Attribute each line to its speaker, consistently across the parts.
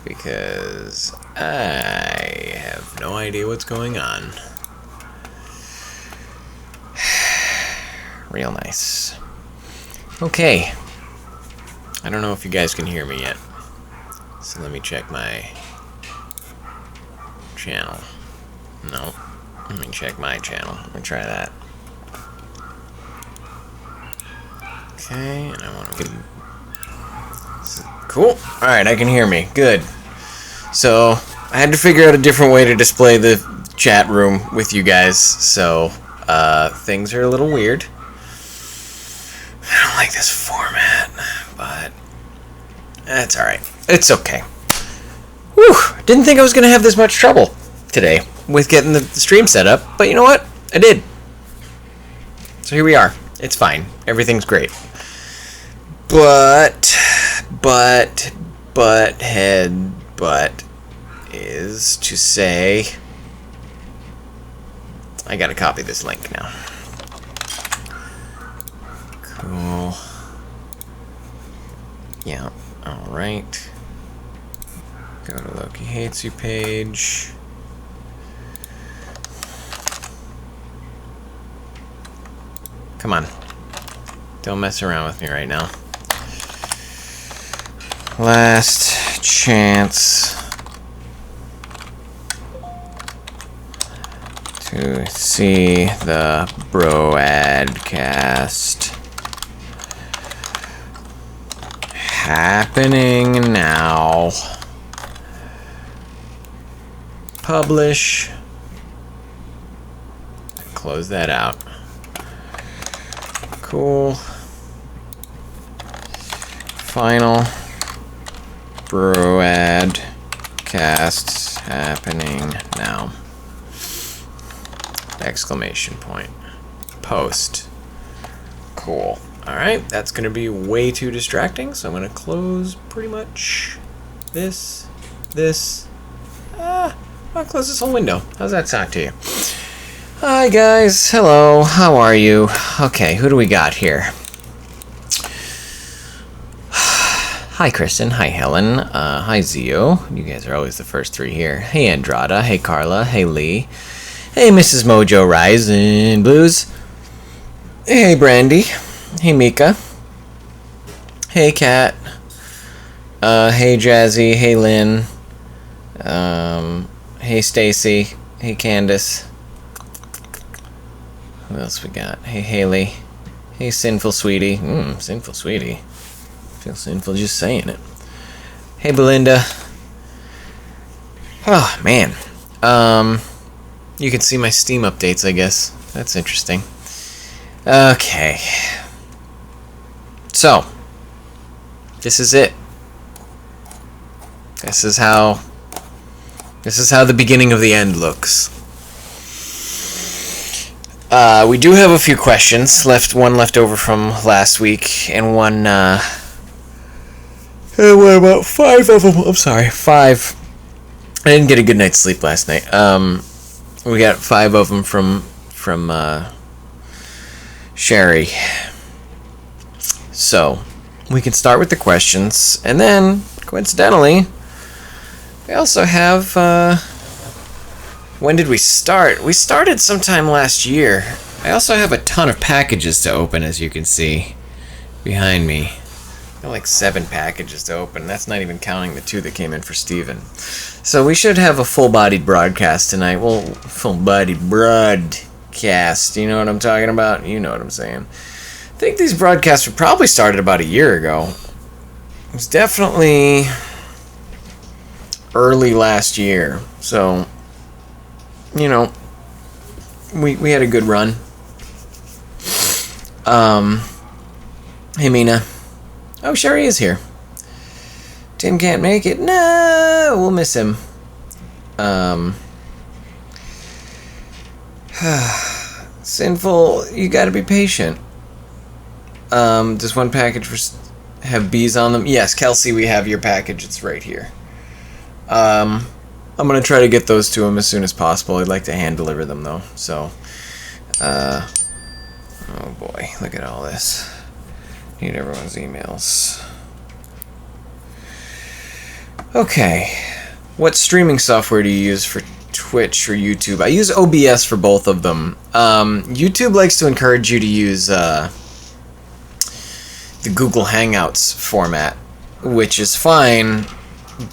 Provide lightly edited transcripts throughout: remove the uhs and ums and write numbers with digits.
Speaker 1: because I have no idea what's going on. Real nice. Okay. I don't know if you guys can hear me yet. So let me check my channel. No. Let me check my channel. Let me try that. Okay, and I want to get... Cool. Alright, I can hear me. Good. So, I had to figure out a different way to display the chat room with you guys, so things are a little weird. I don't like this format, but that's alright. It's okay. Whew! Didn't think I was going to have this much trouble today with getting the stream set up, but you know what? I did. So here we are. It's fine. Everything's great. But is to say, I gotta copy this link now. Cool. Yeah, alright. Go to Loki Hates You page. Come on. Don't mess around with me right now. Last chance to see the broadcast happening now. Publish. Close that out. Cool. Final broadcast happening now. Exclamation point. Post. Cool. Alright, that's going to be way too distracting, so I'm going to close pretty much this. I'll close this whole window. How's that sound to you? Hi guys, hello, how are you? Okay, who do we got here? Hi Kristen, hi Helen, hi Zio. You guys are always the first three here. Hey Andrada, hey Carla, hey Lee. Hey Mrs. Mojo Rising Blues. Hey Brandy. Hey Mika. Hey Kat. Hey Jazzy, hey Lynn. Hey Stacy. Hey Candace. Who else we got? Hey Haley. Hey Sinful Sweetie. Sinful Sweetie. Feel sinful just saying it. Hey Belinda. Oh man. You can see my Steam updates, I guess. That's interesting. Okay. So, this is it. This is how the beginning of the end looks. We do have a few questions. One left over from last week, and one what about 5 of them? I'm sorry, 5. I didn't get a good night's sleep last night. We got 5 of them from Sherry. So, we can start with the questions, and then, coincidentally, we also have, when did we start? We started sometime last year. I also have a ton of packages to open, as you can see behind me. I got like 7 packages to open. That's not even counting the 2 that came in for Steven. So we should have a full-bodied broadcast tonight. Well, full-bodied broadcast. You know what I'm talking about? You know what I'm saying. I think these broadcasts were probably started about a year ago. It was definitely early last year. So, you know, we had a good run. Hey, Mina. Oh, Sherry is here. Tim can't make it. No, we'll miss him. Sinful, you gotta be patient. Does one package have bees on them? Yes, Kelsey, we have your package. It's right here. I'm gonna try to get those to him as soon as possible. I'd like to hand deliver them though. So, oh boy, look at all this. Need everyone's emails. Okay. What streaming software do you use for Twitch or YouTube? I use OBS for both of them. YouTube likes to encourage you to use the Google Hangouts format, which is fine,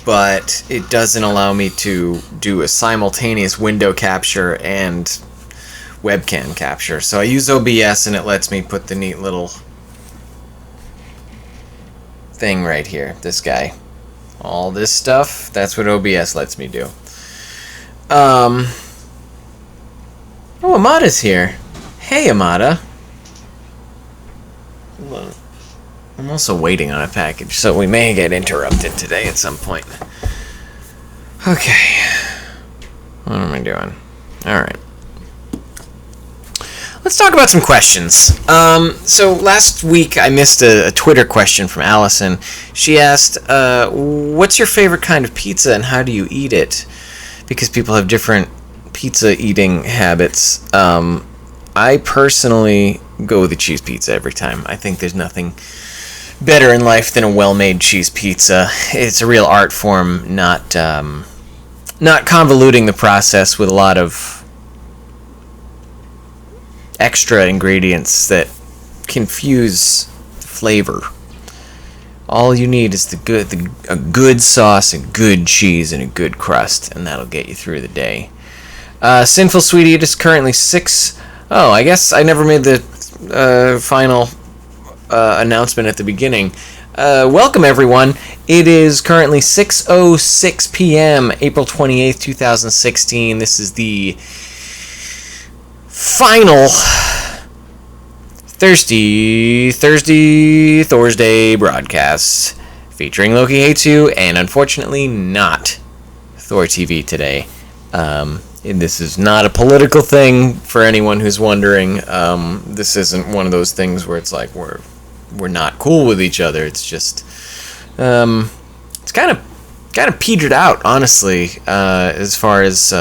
Speaker 1: but it doesn't allow me to do a simultaneous window capture and webcam capture. So I use OBS, and it lets me put the neat little thing right here. This guy. All this stuff, that's what OBS lets me do. Oh, Amada's here. Hey, Amada. I'm also waiting on a package, so we may get interrupted today at some point. Okay. What am I doing? Alright. Let's talk about some questions. So last week I missed a Twitter question from Allison. She asked, what's your favorite kind of pizza and how do you eat it? Because people have different pizza eating habits. I personally go with the cheese pizza every time. I think there's nothing better in life than a well-made cheese pizza. It's a real art form, not convoluting the process with a lot of extra ingredients that confuse the flavor. All you need is a good sauce, a good cheese, and a good crust, and that'll get you through the day. Sinful Sweetie, it is currently 6... Oh, I guess I never made the final announcement at the beginning. Welcome, everyone. It is currently 6:06 p.m., April 28th, 2016. This is the final Thorsday broadcast featuring Loki Hates You, and unfortunately not ThorTV today. This is not a political thing for anyone who's wondering. This isn't one of those things where it's like we're not cool with each other. It's just it's kind of petered out, honestly, as far as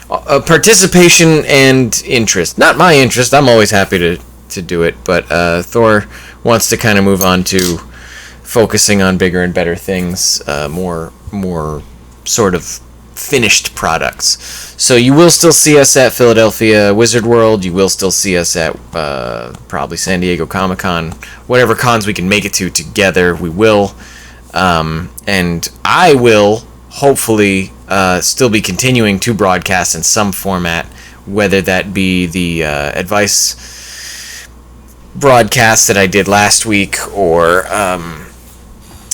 Speaker 1: participation and interest. Not my interest. I'm always happy to do it, but Thor wants to kind of move on to focusing on bigger and better things, more sort of finished products. So you will still see us at Philadelphia Wizard World. You will still see us at probably San Diego Comic-Con. Whatever cons we can make it to together, we will. And I will hopefully still be continuing to broadcast in some format, whether that be the advice broadcast that I did last week, or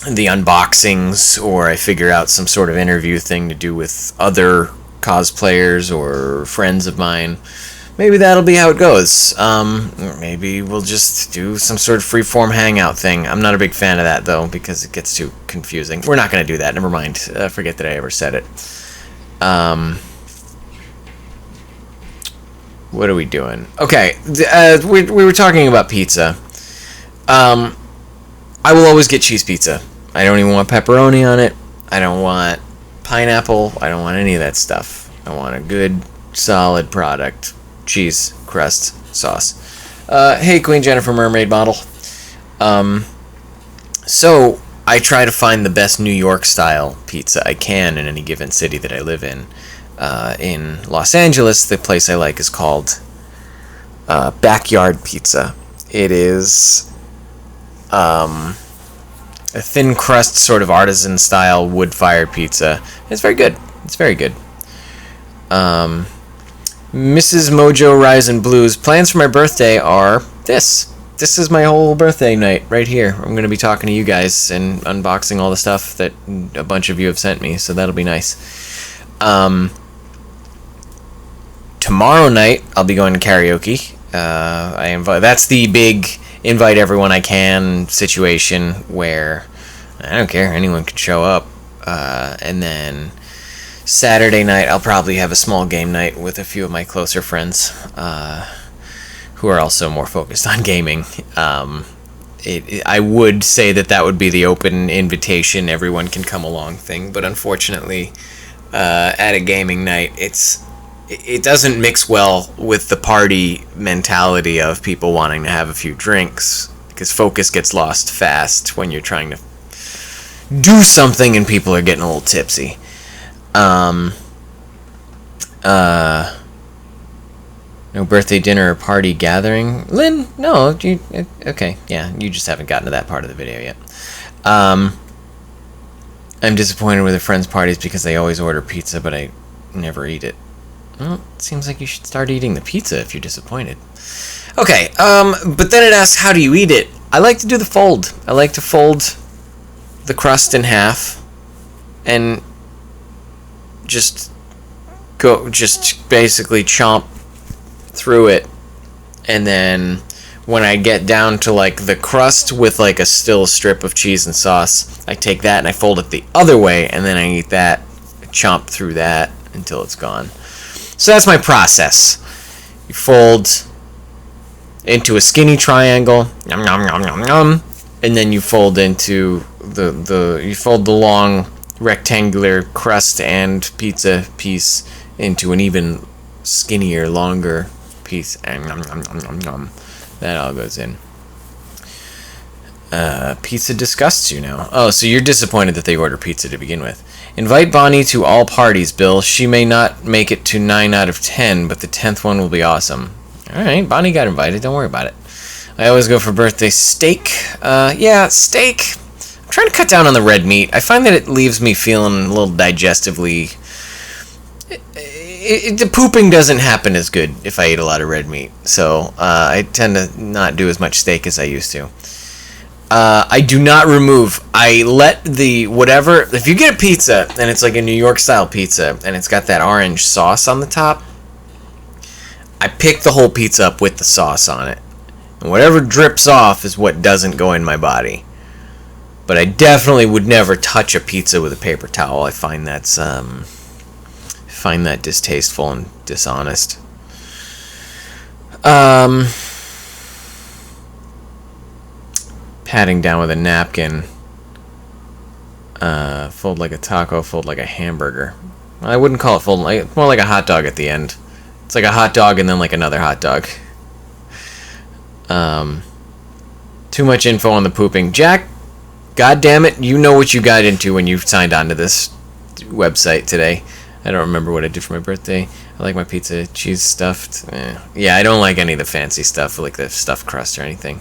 Speaker 1: the unboxings, or I figure out some sort of interview thing to do with other cosplayers or friends of mine. Maybe that'll be how it goes. Maybe we'll just do some sort of freeform hangout thing. I'm not a big fan of that, though, because it gets too confusing. We're not going to do that. Never mind. Forget that I ever said it. What are we doing? Okay. We were talking about pizza. I will always get cheese pizza. I don't even want pepperoni on it. I don't want pineapple. I don't want any of that stuff. I want a good, solid product. Cheese, crust, sauce. Hey, Queen Jennifer Mermaid Model. So, I try to find the best New York style pizza I can in any given city that I live in. In Los Angeles, the place I like is called Backyard Pizza. It is a thin crust, sort of artisan style wood-fired pizza. It's very good. It's very good. Mrs. Mojo Rise and Blues. Plans for my birthday are this. This is my whole birthday night right here. I'm going to be talking to you guys and unboxing all the stuff that a bunch of you have sent me, so that'll be nice. Tomorrow night, I'll be going to karaoke. That's the big invite everyone I can situation where I don't care, anyone can show up. And then Saturday night, I'll probably have a small game night with a few of my closer friends who are also more focused on gaming. I would say that would be the open invitation, everyone can come along thing, but unfortunately, at a gaming night, it doesn't mix well with the party mentality of people wanting to have a few drinks, because focus gets lost fast when you're trying to do something and people are getting a little tipsy. No birthday dinner or party gathering. Lynn, no, okay, yeah, you just haven't gotten to that part of the video yet. I'm disappointed with the friends' parties because they always order pizza, but I never eat it. Well, it seems like you should start eating the pizza if you're disappointed. Okay, but then it asks, how do you eat it? I like to do the fold. I like to fold the crust in half and just basically chomp through it, and then when I get down to like the crust with like a still strip of cheese and sauce, I take that and I fold it the other way, and then I eat that, chomp through that until it's gone. So that's my process. You fold into a skinny triangle, yum, yum, yum, yum, yum, and then you fold into you fold the long rectangular crust and pizza piece into an even skinnier, longer piece, and that all goes in. Pizza disgusts you now. Oh, so you're disappointed that they order pizza to begin with. Invite Bonnie to all parties, Bill. She may not make it to 9 out of 10, but the 10th one will be awesome. Alright, Bonnie got invited. Don't worry about it. I always go for birthday steak. Yeah, steak. I'm trying to cut down on the red meat. I find that it leaves me feeling a little digestively... the pooping doesn't happen as good if I eat a lot of red meat, so I tend to not do as much steak as I used to. I do not remove. I let the whatever. If you get a pizza and it's like a New York style pizza and it's got that orange sauce on the top, I pick the whole pizza up with the sauce on it, and whatever drips off is what doesn't go in my body. But I definitely would never touch a pizza with a paper towel. I find that's distasteful and dishonest. Patting down with a napkin. Fold like a taco, fold like a hamburger. I wouldn't call it fold. It's more like a hot dog at the end. It's like a hot dog and then like another hot dog. Too much info on the pooping. Jack, God damn it, you know what you got into when you signed on to this website today. I don't remember what I did for my birthday. I like my pizza cheese stuffed. Yeah, I don't like any of the fancy stuff, like the stuffed crust or anything.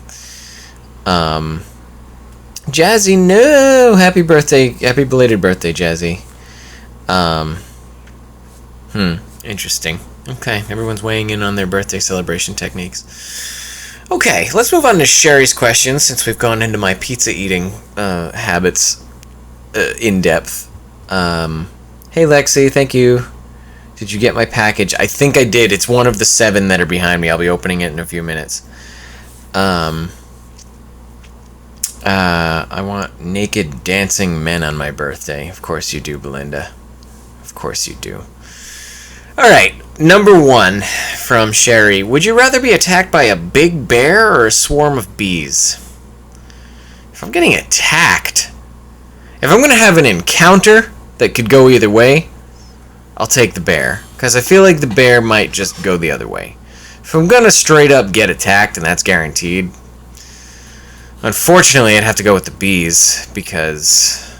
Speaker 1: Jazzy, no! Happy birthday. Happy belated birthday, Jazzy. Interesting. Okay, everyone's weighing in on their birthday celebration techniques. Okay, let's move on to Sherry's questions, since we've gone into my pizza eating habits in depth. Hey Lexi, thank you. Did you get my package? I think I did. It's one of the 7 that are behind me. I'll be opening it in a few minutes. I want naked dancing men on my birthday. Of course you do, Belinda. Of course you do. Alright, number 1 from Sherry. Would you rather be attacked by a big bear or a swarm of bees? If I'm getting attacked, if I'm going to have an encounter that could go either way, I'll take the bear, because I feel like the bear might just go the other way. If I'm going to straight up get attacked, and that's guaranteed, unfortunately I'd have to go with the bees, because,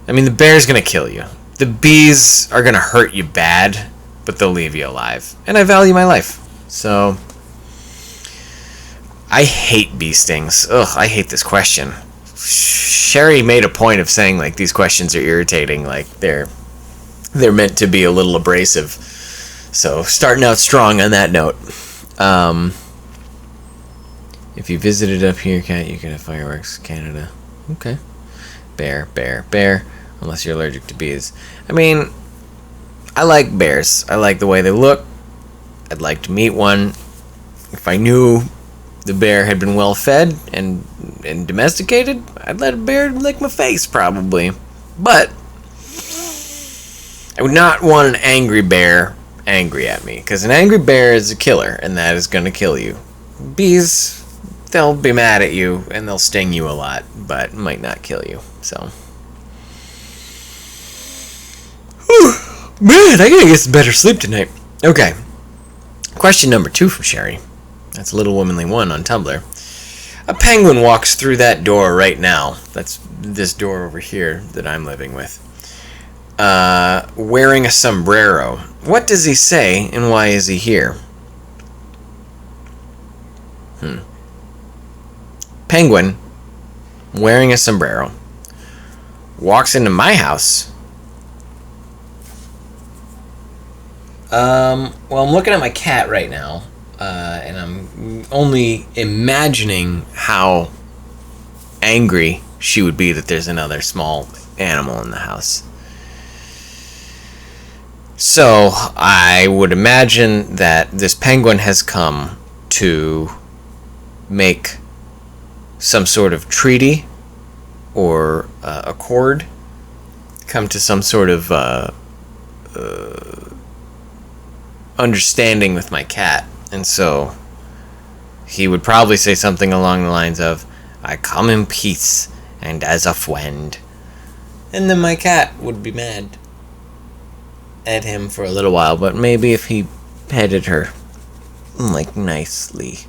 Speaker 1: I mean, the bear's going to kill you. The bees are going to hurt you bad, but they'll leave you alive. And I value my life. So, I hate bee stings. Ugh, I hate this question. Sherry made a point of saying, like, these questions are irritating. Like, they're meant to be a little abrasive. So, starting out strong on that note. If you visited up here, you can have fireworks. Canada. Okay. Bear, bear, bear. Unless you're allergic to bees. I mean, I like bears. I like the way they look. I'd like to meet one. If I knew the bear had been well fed and domesticated, I'd let a bear lick my face, probably. But I would not want an angry bear angry at me, because an angry bear is a killer, and that is going to kill you. Bees, they'll be mad at you, and they'll sting you a lot, but might not kill you, so... Man, I gotta get some better sleep tonight. Okay. Question number 2 from Sherry. That's Little Womanly 1 on Tumblr. A penguin walks through that door right now. That's this door over here that I'm living with. Wearing a sombrero. What does he say, and why is he here? Penguin, wearing a sombrero, walks into my house. Well, I'm looking at my cat right now, and I'm only imagining how angry she would be that there's another small animal in the house. So, I would imagine that this penguin has come to make some sort of treaty or accord, come to some sort of understanding with my cat. And so he would probably say something along the lines of, I come in peace and as a friend. And then my cat would be mad at him for a little while, but maybe if he petted her, like, nicely.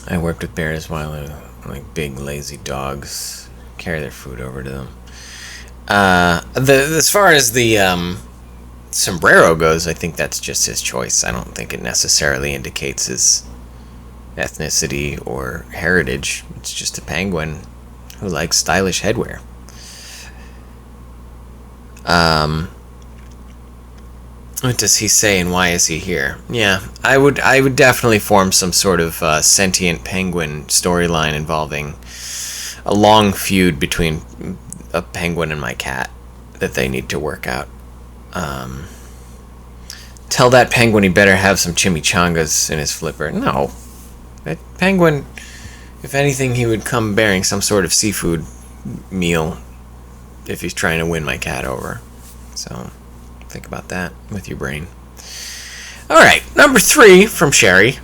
Speaker 1: I worked with bears while like big lazy dogs carry their food over to them. As far as the sombrero goes, I think that's just his choice. I don't think it necessarily indicates his ethnicity or heritage. It's just a penguin who likes stylish headwear. What does he say, and why is he here? Yeah, I would definitely form some sort of sentient penguin storyline involving a long feud between a penguin and my cat that they need to work out. Tell that penguin he better have some chimichangas in his flipper. No, that penguin, if anything, he would come bearing some sort of seafood meal if he's trying to win my cat over. So think about that with your brain. Alright, number 3 from Sherry.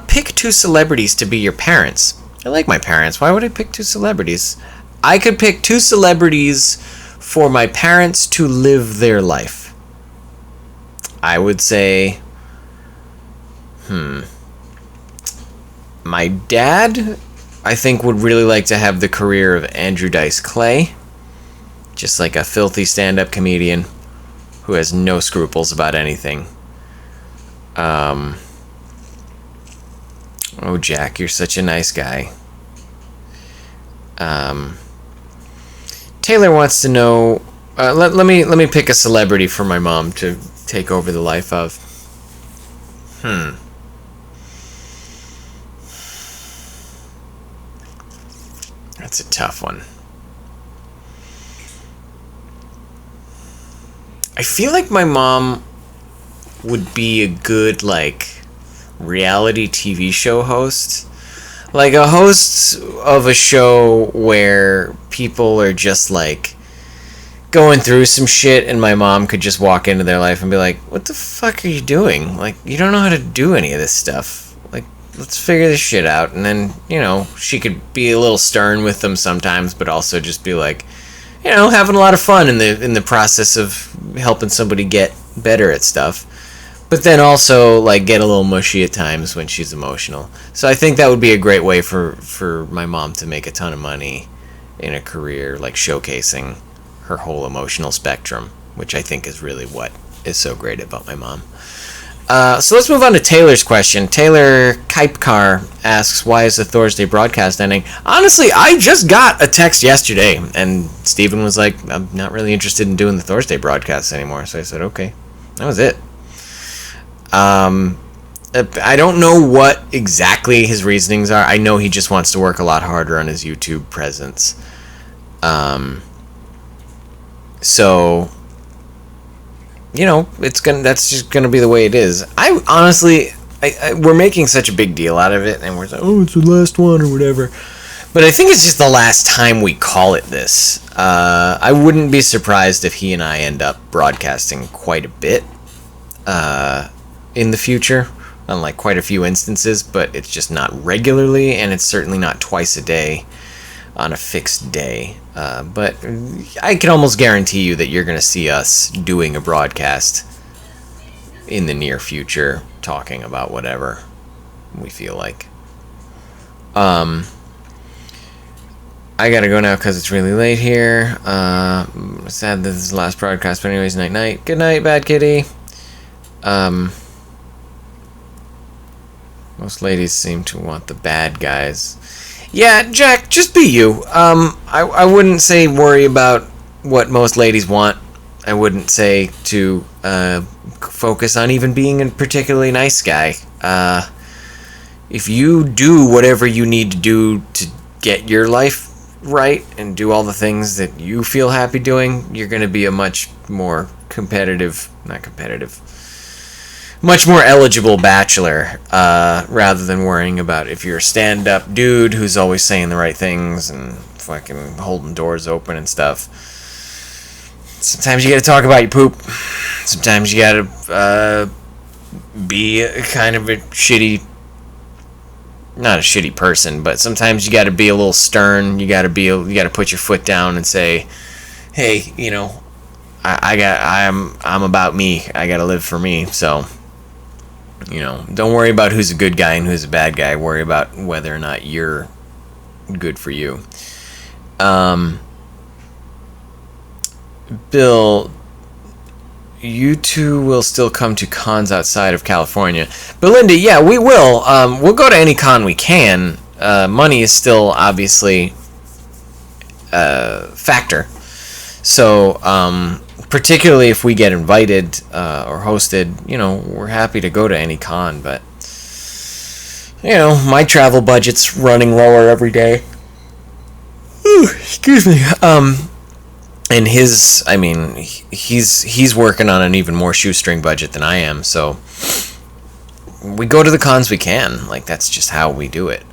Speaker 1: Pick 2 celebrities to be your parents. I like my parents. Why would I pick 2 celebrities? I could pick 2 celebrities for my parents to live their life. I would say, my dad, I think, would really like to have the career of Andrew Dice Clay. Just like a filthy stand-up comedian who has no scruples about anything. Oh, Jack, you're such a nice guy. Taylor wants to know. Let me pick a celebrity for my mom to take over the life of. That's a tough one. I feel like my mom would be a good, like, reality TV show host. Like a host of a show where people are just, like, going through some shit, and my mom could just walk into their life and be like, what the fuck are you doing? Like, you don't know how to do any of this stuff. Like, let's figure this shit out. And then, you know, she could be a little stern with them sometimes, but also just be like, you know, having a lot of fun in the process of helping somebody get better at stuff. But then also, like, get a little mushy at times when she's emotional. So I think that would be a great way for my mom to make a ton of money in a career, like showcasing her whole emotional spectrum, which I think is really what is so great about my mom. So let's move on to Taylor's question. Taylor Kipekar asks, why is the Thorsday broadcast ending? Honestly, I just got a text yesterday, and Steven was like, I'm not really interested in doing the Thorsday broadcast anymore. So I said, okay. That was it. I don't know what exactly his reasonings are. I know he just wants to work a lot harder on his YouTube presence. So, you know, that's just gonna be the way it is. I honestly, we're making such a big deal out of it, and we're like, oh, it's the last one or whatever. But I think it's just the last time we call it this. I wouldn't be surprised if he and I end up broadcasting quite a bit in the future, on like quite a few instances, but it's just not regularly, and it's certainly not twice a day on a fixed day. But I can almost guarantee you that you're going to see us doing a broadcast in the near future, talking about whatever. we feel like. I gotta go now because it's really late here. Sad that this is the last broadcast, but anyways, night night. Good night, Bad Kitty. Most ladies seem to want the bad guys. Yeah, Jack, just be you. I wouldn't say worry about what most ladies want. I wouldn't say to focus on even being a particularly nice guy. If you do whatever you need to do to get your life right and do all the things that you feel happy doing, you're going to be a much more much more eligible bachelor, rather than worrying about if you're a stand-up dude who's always saying the right things and fucking holding doors open and stuff. Sometimes you gotta talk about your poop. Sometimes you gotta be a kind of a shitty, not a shitty person, but sometimes you gotta be a little stern. You gotta put your foot down and say, hey, you know, I'm about me. I gotta live for me. So, you know, don't worry about who's a good guy and who's a bad guy. Worry about whether or not you're good for you. Bill, you two will still come to cons outside of California. Belinda, yeah, we will. We'll go to any con we can. Money is still obviously a factor. So, particularly if we get invited or hosted, you know, we're happy to go to any con. But, you know, my travel budget's running lower every day. Ooh, excuse me. And his, I mean, he's working on an even more shoestring budget than I am, so we go to the cons we can. Like, that's just how we do it.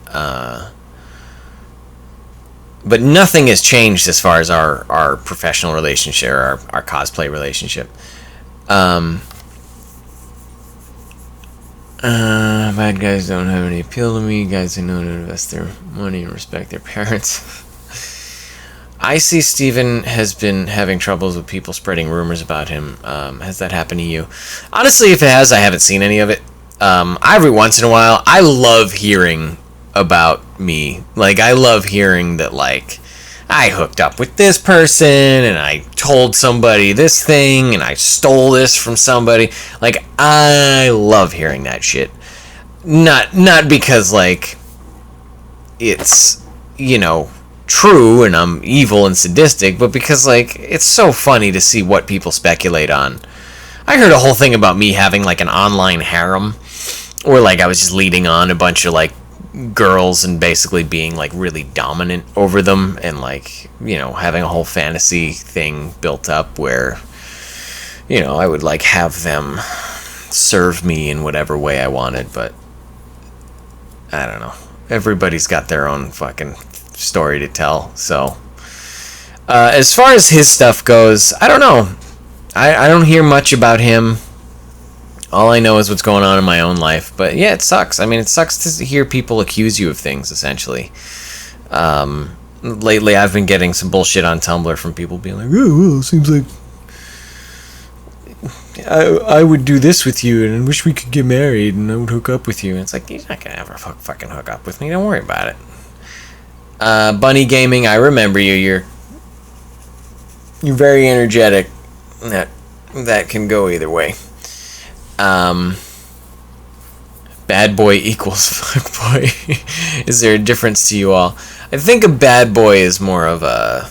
Speaker 1: But nothing has changed as far as our professional relationship, or our cosplay relationship. Bad guys don't have any appeal to me. Guys who know to invest their money and respect their parents. I see Steven has been having troubles with people spreading rumors about him. Has that happened to you? Honestly, if it has, I haven't seen any of it. Every once in a while, I love hearing about me. Like, I love hearing that, like, I hooked up with this person, and I told somebody this thing, and I stole this from somebody. Like, I love hearing that shit. Not because, like, it's, you know, true and I'm evil and sadistic, but because, like, it's so funny to see what people speculate on. I heard a whole thing about me having, like, an online harem, or, like, I was just leading on a bunch of, like, girls and basically being, like, really dominant over them, and, like, you know, having a whole fantasy thing built up where, you know, I would, like, have them serve me in whatever way I wanted. But I don't know, everybody's got their own fucking story to tell. So as far as his stuff goes, I don't know. I don't hear much about him. All I know is what's going on in my own life. But yeah, it sucks. I mean, it sucks to hear people accuse you of things, essentially. Lately I've been getting some bullshit on Tumblr from people being like, oh, well, it seems like I would do this with you, and I wish we could get married, and I would hook up with you. And it's like, you're not gonna ever fucking hook up with me. Don't worry about it. Bunny Gaming, I remember you. You're very energetic. That can go either way. Bad boy equals fuck boy. Is there a difference to you all? I think a bad boy is more of an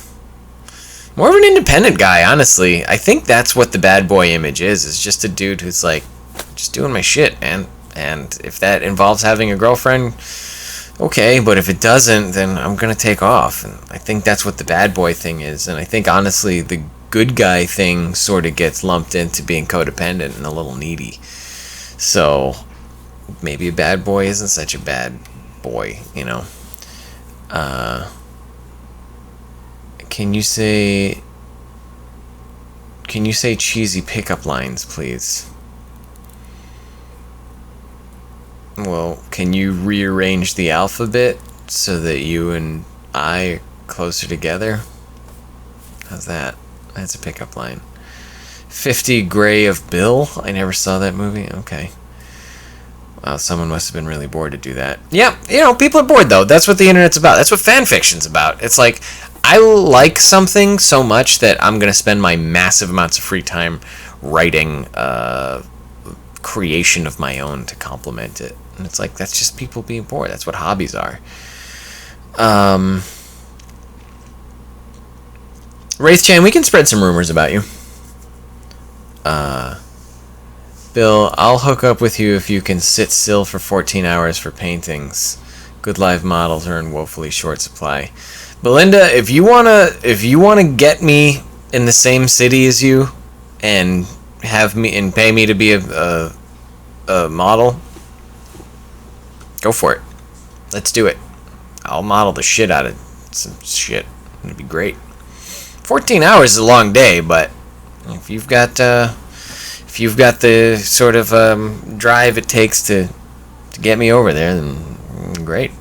Speaker 1: independent guy, honestly. I think that's what the bad boy image is just a dude who's like, just doing my shit, man. And if that involves having a girlfriend, okay, but if it doesn't, then I'm gonna take off. And I think that's what the bad boy thing is. And I think, honestly, the good guy thing sort of gets lumped into being codependent and a little needy. So maybe a bad boy isn't such a bad boy, you know. Can you say cheesy pickup lines, please? Well, can you rearrange the alphabet so that you and I are closer together? How's that? That's a pickup line. 50 Gray of Bill? I never saw that movie. Okay. Someone must have been really bored to do that. Yeah, you know, people are bored, though. That's what the internet's about. That's what fan fiction's about. It's like, I like something so much that I'm going to spend my massive amounts of free time writing creation of my own to complement it. And it's like, that's just people being bored. That's what hobbies are. Wraith-chan, we can spread some rumors about you. Bill, I'll hook up with you if you can sit still for 14 hours for paintings. Good live models are in woefully short supply. Belinda, if you wanna get me in the same city as you, and have me and pay me to be a model, go for it. Let's do it. I'll model the shit out of some shit. It'd be great. 14 hours is a long day, but if you've got the sort of drive it takes to get me over there, then great.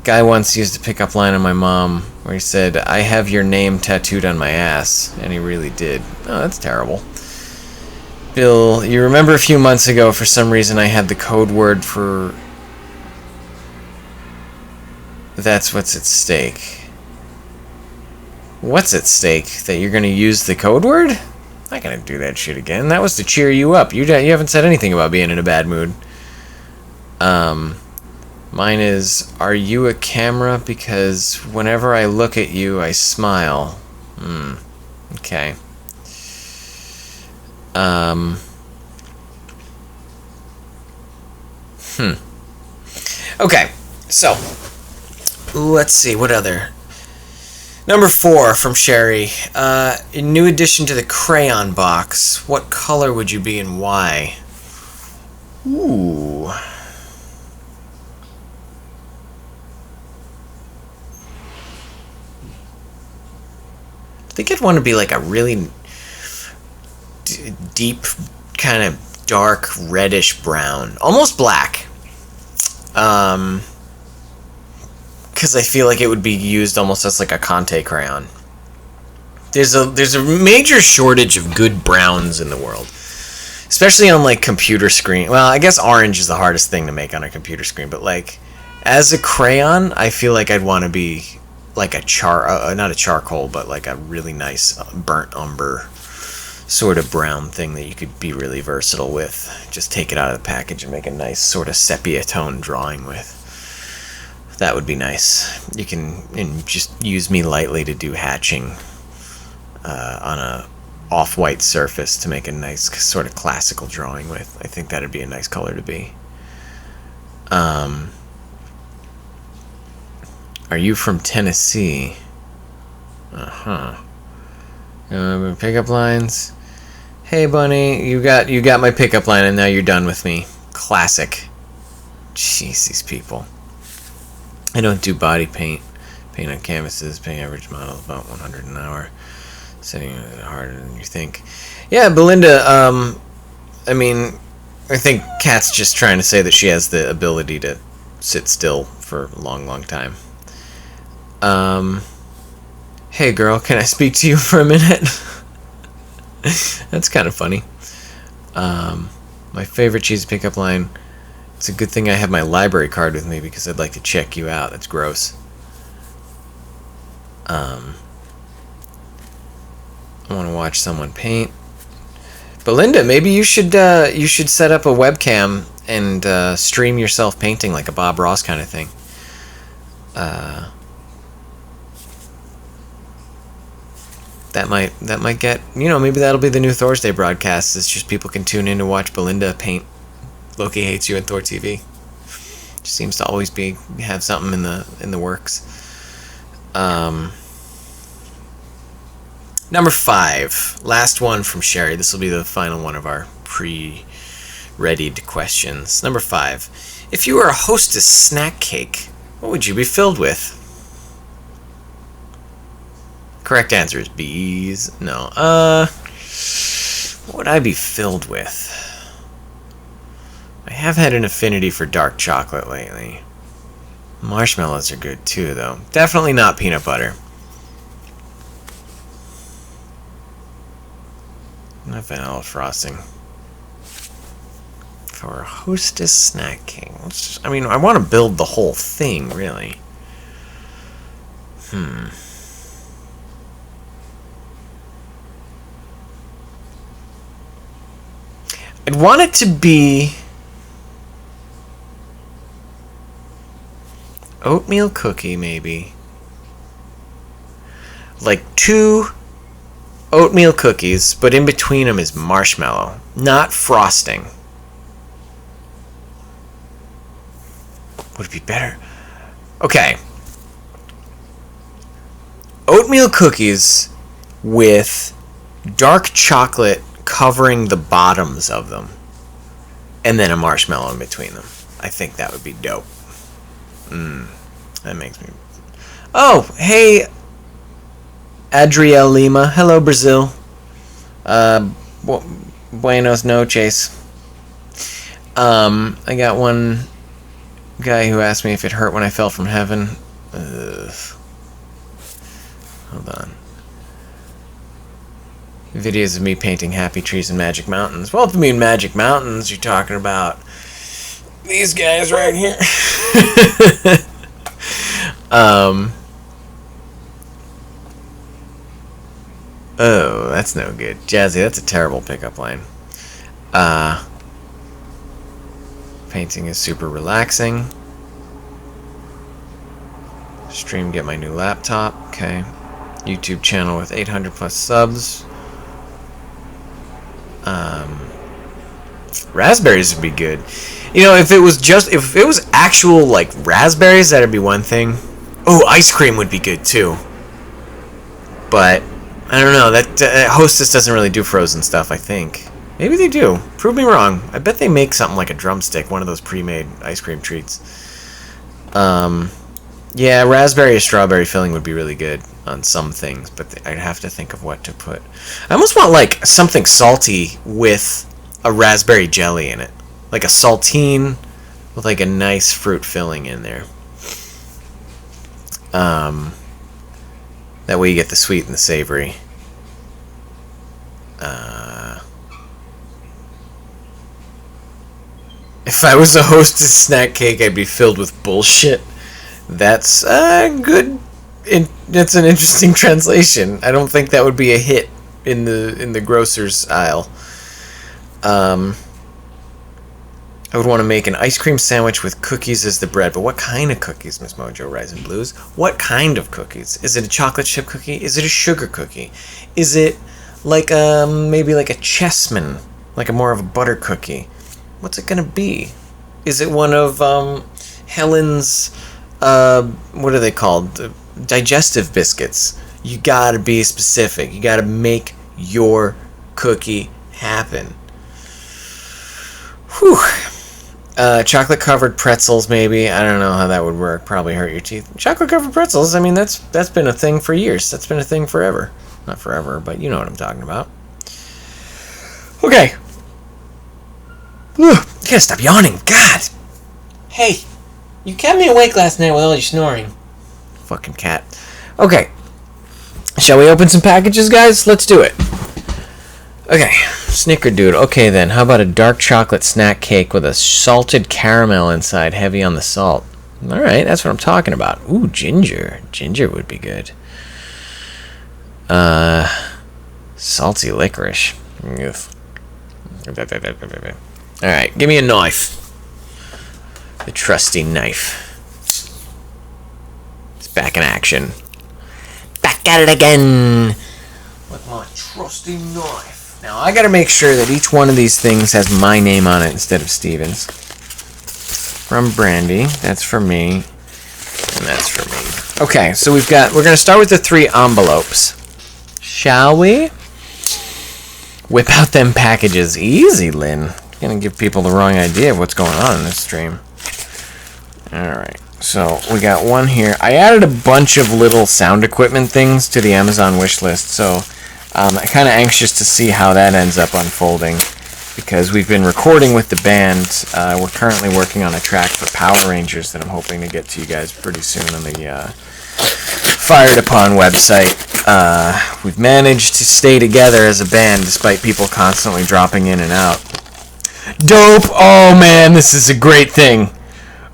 Speaker 1: Guy once used a pickup line on my mom where he said, "I have your name tattooed on my ass," and he really did. Oh, that's terrible. Bill, you remember a few months ago, for some reason I had the code word for "that's what's at stake." What's at stake? That you're going to use the code word? I'm not going to do that shit again. That was to cheer you up. You haven't said anything about being in a bad mood. Mine is, are you a camera? Because whenever I look at you, I smile. Okay. Okay, so let's see, what other? Number 4 from Sherry. A new addition to the crayon box. What color would you be and why? Ooh. I think I'd want to be like a really deep, kind of dark reddish brown, almost black. Because I feel like it would be used almost as like a Conte crayon. There's a major shortage of good browns in the world, especially on like computer screen. Well, I guess orange is the hardest thing to make on a computer screen, but like as a crayon, I feel like I'd want to be like a not a charcoal, but like a really nice burnt umber sort of brown thing that you could be really versatile with. Just take it out of the package and make a nice sort of sepia tone drawing with. That would be nice. You can just use me lightly to do hatching on a off-white surface to make a nice sort of classical drawing with. I think that'd be a nice color to be. Are you from Tennessee? Pickup lines. Hey, bunny, you got my pickup line, and now you're done with me. Classic. Jeez, these people. I don't do body paint. Paint on canvases. Paying average model about 100 an hour. Setting it harder than you think. Yeah, Belinda. I mean, I think Kat's just trying to say that she has the ability to sit still for a long, long time. Hey girl, can I speak to you for a minute? That's kind of funny. My favorite cheesy pickup line. It's a good thing I have my library card with me because I'd like to check you out. That's gross. I want to watch someone paint. Belinda, maybe you should set up a webcam and stream yourself painting like a Bob Ross kind of thing. That might get, maybe that'll be the new Thorsday broadcast. It's just people can tune in to watch Belinda paint Loki Hates You and ThorTV. Just seems to always have something in the works. Number 5, last one from Sherry. This will be the final one of our pre-readied questions. Number 5, if you were a hostess snack cake, what would you be filled with? Correct answer is bees. No. What would I be filled with? I have had an affinity for dark chocolate lately. Marshmallows are good too, though. Definitely not peanut butter. have vanilla frosting. For Hostess Snack King. I mean, I want to build the whole thing, really. I'd want it to be oatmeal cookie, maybe. Like 2 oatmeal cookies, but in between them is marshmallow, not frosting. Would it be better? Okay. Oatmeal cookies with dark chocolate covering the bottoms of them, and then a marshmallow in between them. I think that would be dope. That makes me... Oh, hey, Adriel Lima. Hello, Brazil. Buenos noches. I got one guy who asked me if it hurt when I fell from heaven. Hold on. Videos of me painting happy trees in Magic Mountains. Well, if you mean Magic Mountains, you're talking about these guys right here. Oh, that's no good. Jazzy, that's a terrible pickup line. Painting is super relaxing. Stream, get my new laptop. Okay. YouTube channel with 800 plus subs. Raspberries would be good. You know, if it was actual like raspberries, that'd be one thing. Oh, ice cream would be good too. But I don't know. That Hostess doesn't really do frozen stuff, I think. Maybe they do. Prove me wrong. I bet they make something like a drumstick, one of those pre-made ice cream treats. Yeah, raspberry or strawberry filling would be really good on some things, but I'd have to think of what to put. I almost want like something salty with a raspberry jelly in it. Like a saltine with like a nice fruit filling in there. That way you get the sweet and the savory. If I was a Hostess snack cake, I'd be filled with bullshit. That's good. That's an interesting translation. I don't think that would be a hit in the grocer's aisle. I would want to make an ice cream sandwich with cookies as the bread. But what kind of cookies, Miss Mojo Rising Blues? What kind of cookies? Is it a chocolate chip cookie? Is it a sugar cookie? Is it like maybe like a chessman, like a more of a butter cookie? What's it gonna be? Is it one of Helen's what are they called? Digestive biscuits. You gotta be specific. You gotta make your cookie happen. Whew. Chocolate covered pretzels, maybe. I don't know how that would work. Probably hurt your teeth. Chocolate covered pretzels. I mean, that's been a thing for years. That's been a thing forever. Not forever, but you know what I'm talking about. Okay. You gotta stop yawning. God. Hey, you kept me awake last night with all your snoring. Fucking cat. Okay. Shall we open some packages, guys? Let's do it. Okay. Snickerdoodle. Okay, then. How about a dark chocolate snack cake with a salted caramel inside, heavy on the salt? Alright, that's what I'm talking about. Ooh, ginger. Ginger would be good. Salty licorice. Alright, give me a knife. The trusty knife. It's back in action. Back at it again! With my trusty knife. Now, I gotta make sure that each one of these things has my name on it instead of Steven's. From Brandy. That's for me. And that's for me. Okay, so we're gonna start with the 3 envelopes. Shall we? Whip out them packages. Easy, Lynn. Gonna give people the wrong idea of what's going on in this stream. Alright, so we got one here. I added a bunch of little sound equipment things to the Amazon wish list, so I'm kind of anxious to see how that ends up unfolding, because we've been recording with the band. We're currently working on a track for Power Rangers that I'm hoping to get to you guys pretty soon on the Fired Upon website. We've managed to stay together as a band despite people constantly dropping in and out. Dope! Oh man, this is a great thing.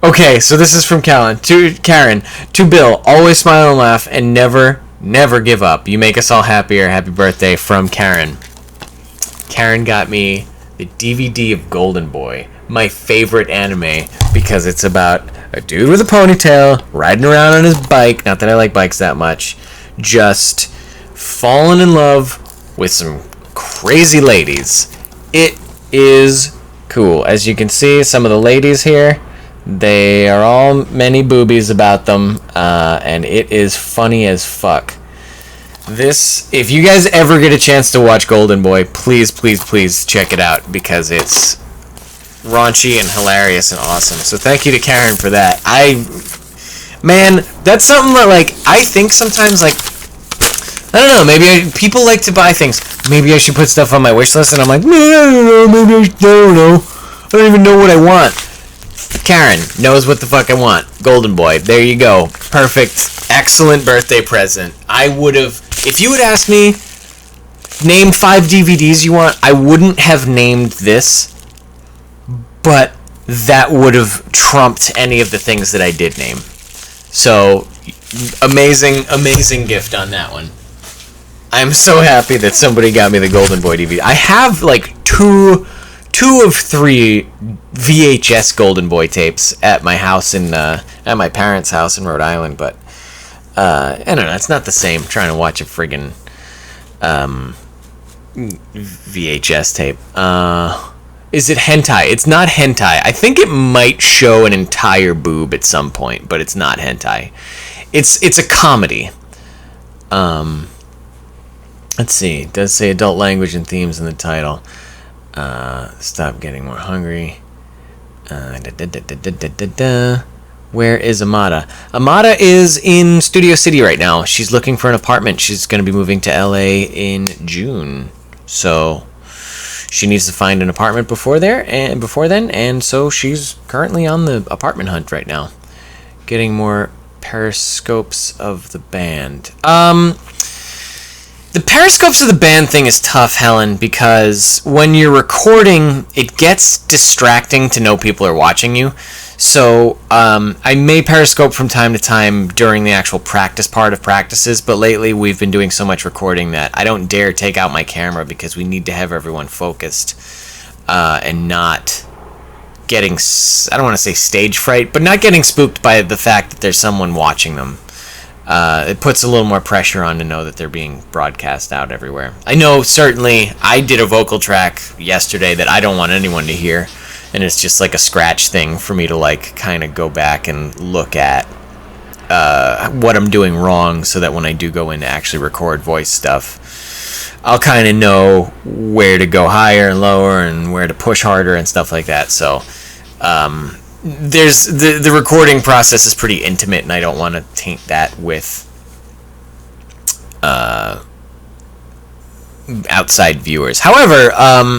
Speaker 1: Okay, so this is from Karen. To Bill, always smile and laugh and never give up. You make us all happier. Happy birthday from Karen. Karen got me the DVD of Golden Boy, my favorite anime, because it's about a dude with a ponytail riding around on his bike. Not that I like bikes that much. Just falling in love with some crazy ladies. It is cool. As you can see, some of the ladies here, they are all many boobies about them, and it is funny as fuck. This, if you guys ever get a chance to watch Golden Boy, please check it out, because it's raunchy and hilarious and awesome. So thank you to Karen for that. Man, that's something that, like, I think sometimes, like, I don't know, maybe people like to buy things. Maybe I should put stuff on my wish list, and I'm like, no, I don't know, maybe I don't know. I don't even know what I want. Karen knows what the fuck I want. Golden Boy, there you go. Perfect, excellent birthday present. I would have, if you had asked me, name 5 DVDs you want, I wouldn't have named this, but that would have trumped any of the things that I did name. So, amazing gift on that one. I'm so happy that somebody got me the Golden Boy DVD. I have like two of 3 VHS Golden Boy tapes at my house at my parents' house in Rhode Island, but I don't know, it's not the same trying to watch a friggin' VHS tape. Is it hentai? It's not hentai. I think it might show an entire boob at some point, but it's not hentai. It's a comedy. Let's see. It does say adult language and themes in the title. Stop getting more hungry. Where is Amada? Amada is in Studio City right now. She's looking for an apartment. She's going to be moving to LA in June. So she needs to find an apartment before then, and so she's currently on the apartment hunt right now. Getting more periscopes of the band. The periscopes of the band thing is tough, Helen, because when you're recording, it gets distracting to know people are watching you. So I may periscope from time to time during the actual practice part of practices, but lately we've been doing so much recording that I don't dare take out my camera because we need to have everyone focused and not getting, I don't want to say stage fright, but not getting spooked by the fact that there's someone watching them. It puts a little more pressure on to know that they're being broadcast out everywhere. I know, certainly, I did a vocal track yesterday that I don't want anyone to hear, and it's just like a scratch thing for me to like kind of go back and look at what I'm doing wrong, so that when I do go in to actually record voice stuff, I'll kind of know where to go higher and lower and where to push harder and stuff like that. So there's the recording process is pretty intimate, and I don't want to taint that with outside viewers. However,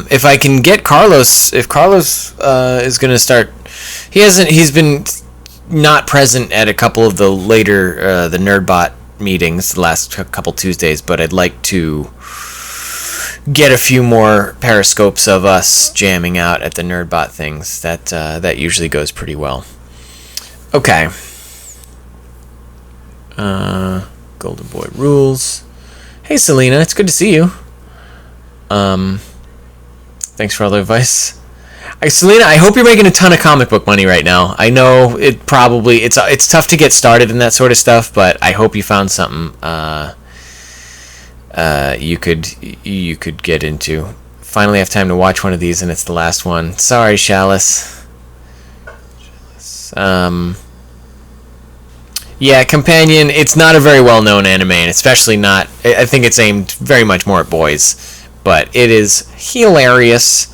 Speaker 1: if I can get Carlos, if Carlos is going to start, he's been not present at a couple of the later the Nerdbot meetings the last couple Tuesdays, but I'd like to get a few more periscopes of us jamming out at the Nerdbot things. That usually goes pretty well. Okay. Golden Boy rules. Hey Selena, it's good to see you. Thanks for all the advice. Selena, I hope you're making a ton of comic book money right now. I know it's tough to get started in that sort of stuff, but I hope you found something you could get into. Finally have time to watch one of these, and it's the last one. Sorry, Chalice. Yeah, Companion, it's not a very well-known anime, and especially not, I think it's aimed very much more at boys, but it is hilarious.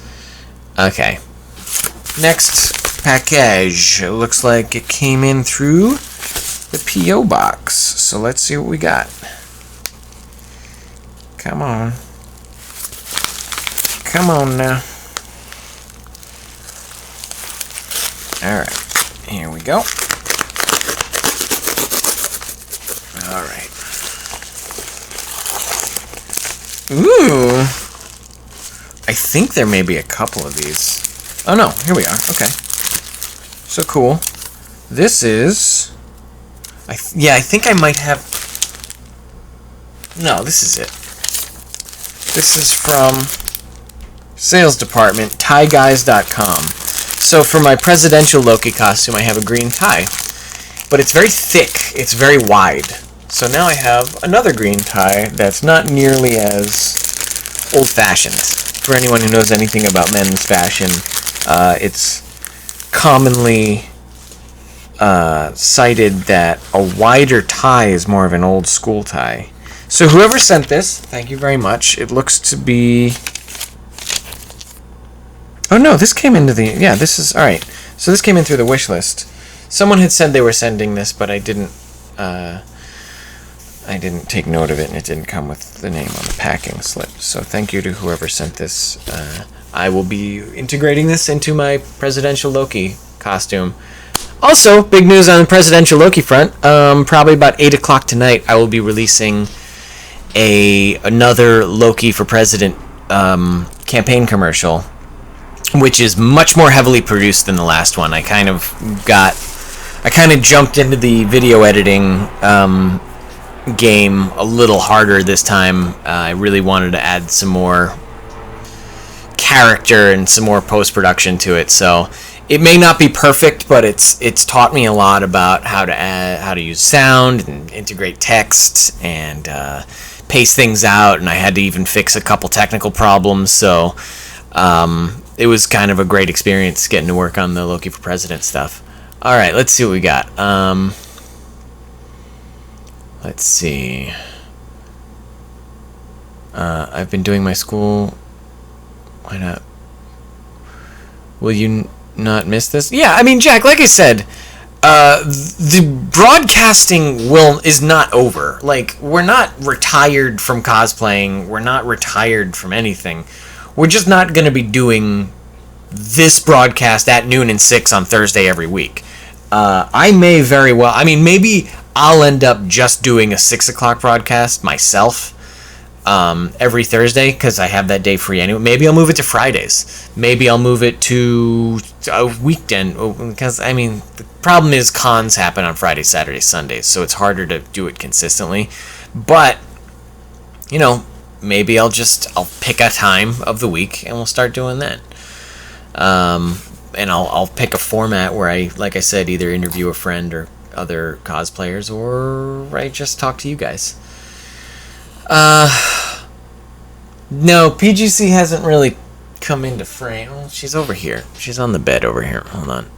Speaker 1: Okay. Next package. It looks like it came in through the P.O. box, so let's see what we got. Come on. Come on now. Alright, here we go. Alright. Ooh. I think there may be a couple of these. Oh no, here we are. Okay. So cool. This is... I think I might have... No, this is it. This is from sales department, tieguys.com. So for my presidential Loki costume, I have a green tie. But it's very thick. It's very wide. So now I have another green tie that's not nearly as old-fashioned. For anyone who knows anything about men's fashion, it's commonly cited that a wider tie is more of an old-school tie. So whoever sent this, thank you very much. It looks to be... Oh no, this came into the... Yeah, this is... Alright, so this came in through the wish list. Someone had said they were sending this, but I didn't take note of it, and it didn't come with the name on the packing slip. So thank you to whoever sent this. I will be integrating this into my presidential Loki costume. Also, big news on the presidential Loki front. Probably about 8 o'clock tonight, I will be releasing another Loki for President campaign commercial, which is much more heavily produced than the last one. I kind of jumped into the video editing game a little harder this time. I really wanted to add some more character and some more post-production to it. So it may not be perfect, but it's taught me a lot about how to use sound and integrate text and pace things out. And I had to even fix a couple technical problems. So it was kind of a great experience getting to work on the Loki for President stuff. All right, let's see what we got. Let's see. I've been doing my school. Why not? Will you not miss this? Yeah, I mean, Jack, like I said, the broadcasting is not over. Like, we're not retired from cosplaying. We're not retired from anything. We're just not going to be doing this broadcast at noon and 6 on Thursday every week. I may very well... I mean, maybe I'll end up just doing a 6 o'clock broadcast myself every Thursday, because I have that day free anyway. Maybe I'll move it to Fridays. Maybe I'll move it to a weekend, because, I mean, the problem is cons happen on Fridays, Saturdays, Sundays, so it's harder to do it consistently. But, you know, maybe I'll pick a time of the week and we'll start doing that. And I'll pick a format where I, like I said, either interview a friend or other cosplayers, or I just talk to you guys. No, PGC hasn't really come into frame. Well, she's over here. She's on the bed over here. Hold on.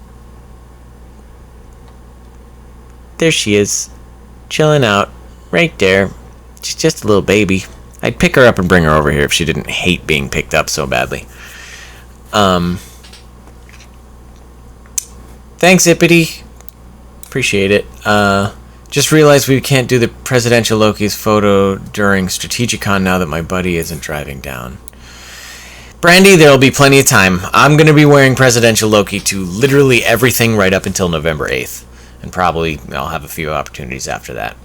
Speaker 1: There she is. Chilling out. Right there. She's just a little baby. I'd pick her up and bring her over here if she didn't hate being picked up so badly. Thanks, Ippity. Appreciate it. Just realized we can't do the presidential Loki's photo during Strategicon now that my buddy isn't driving down. Brandy, there'll be plenty of time. I'm going to be wearing presidential Loki to literally everything right up until November 8th. And probably I'll have a few opportunities after that.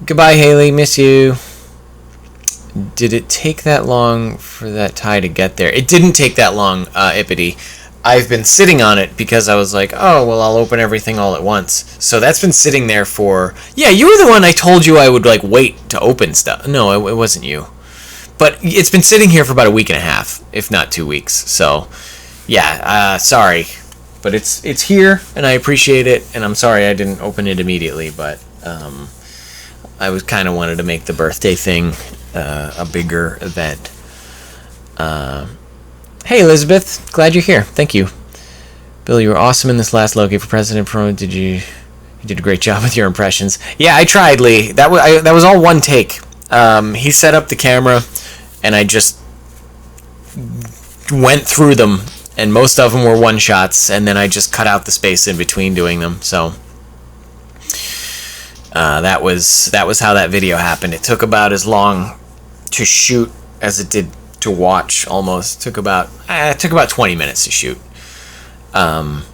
Speaker 1: Goodbye, Haley. Miss you. Did it take that long for that tie to get there? It didn't take that long, Ippity. I've been sitting on it because I was like, oh, well, I'll open everything all at once. So that's been sitting there for... Yeah, you were the one I told you I would, like, wait to open stuff. No, it wasn't you. But it's been sitting here for about a week and a half, if not 2 weeks. So, yeah, sorry. But it's here, and I appreciate it, and I'm sorry I didn't open it immediately, but I was kind of wanted to make the birthday thing a bigger event. Hey, Elizabeth. Glad you're here. Thank you. Bill, you were awesome in this last Loki for President promo. You did a great job with your impressions. Yeah, I tried, Lee. That was all one take. He set up the camera, and I just went through them, and most of them were one-shots, and then I just cut out the space in between doing them. So that was how that video happened. It took about as long to shoot as it did to watch. Almost took about 20 minutes to shoot. I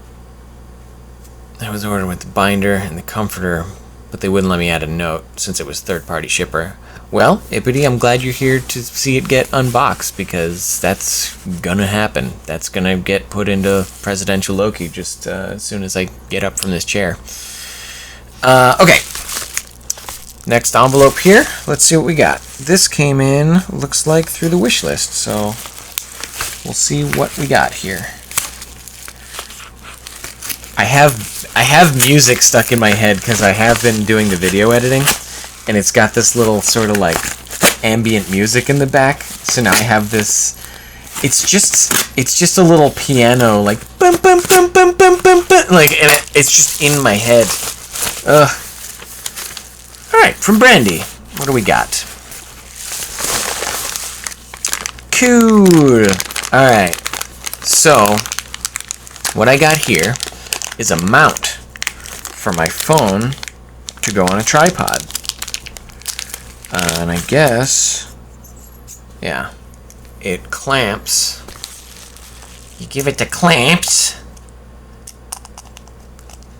Speaker 1: was ordered with the binder and the comforter, but they wouldn't let me add a note since it was third-party shipper. Well, Ippity, I'm glad you're here to see it get unboxed, because that's gonna happen. That's gonna get put into Presidential Loki just as soon as I get up from this chair. Okay. Next envelope here. Let's see what we got. This came in, looks like, through the wish list, so we'll see what we got here. I have music stuck in my head because I have been doing the video editing, and it's got this little sort of like ambient music in the back. So now I have this. It's just a little piano, like bum bum bum bum bum bum bum, like, and it's just in my head. Ugh. All right, from Brandy, what do we got? Cool. All right. So what I got here is a mount for my phone to go on a tripod. And I guess, yeah, it clamps. You give it the clamps.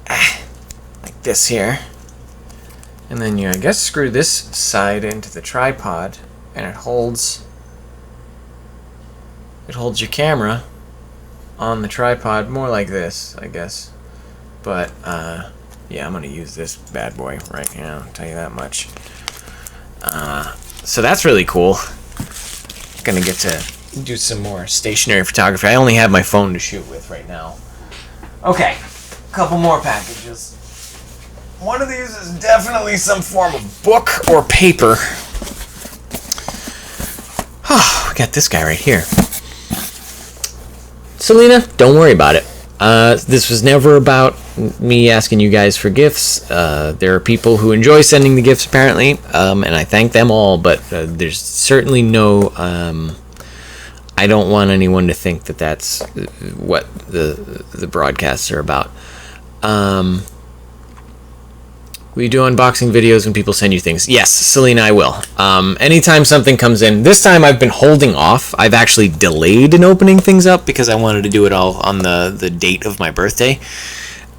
Speaker 1: Like this here. And then you, I guess, screw this side into the tripod, and it holds your camera on the tripod, more like this, I guess. But, yeah, I'm going to use this bad boy right now, I'll tell you that much. So that's really cool. Going to get to do some more stationary photography. I only have my phone to shoot with right now. Okay, a couple more packages. One of these is definitely some form of book or paper. Oh, we got this guy right here. Selena, don't worry about it. This was never about me asking you guys for gifts. There are people who enjoy sending the gifts, apparently, and I thank them all, but there's certainly no... I don't want anyone to think that that's what the broadcasts are about. Will you do unboxing videos when people send you things? Yes, Selena, I will. Anytime something comes in. This time I've been holding off. I've actually delayed in opening things up because I wanted to do it all on the date of my birthday.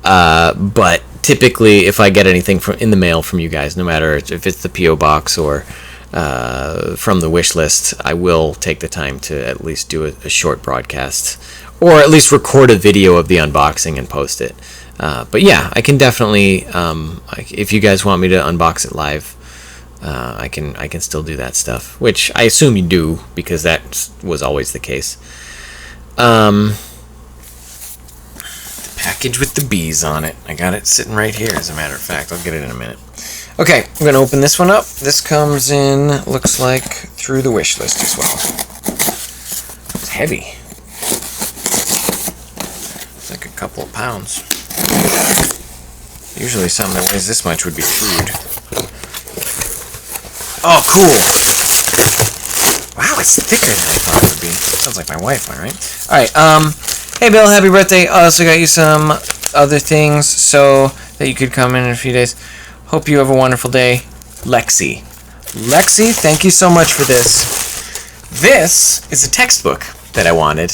Speaker 1: But typically, if I get anything in the mail from you guys, no matter if it's the P.O. Box or from the wish list, I will take the time to at least do a short broadcast. Or at least record a video of the unboxing and post it. But yeah, I can definitely, if you guys want me to unbox it live, I can still do that stuff, which I assume you do, because that was always the case. The package with the bees on it. I got it sitting right here, as a matter of fact. I'll get it in a minute. Okay, I'm going to open this one up. This comes in, looks like, through the wish list as well. It's heavy. It's like a couple of pounds. Usually something that weighs this much would be food. Oh, cool! Wow, it's thicker than I thought it would be. Sounds like my wife, all right? Alright, hey Bill, happy birthday. I also got you some other things so that you could come in a few days. Hope you have a wonderful day. Lexi. Lexi, thank you so much for this. This is a textbook that I wanted.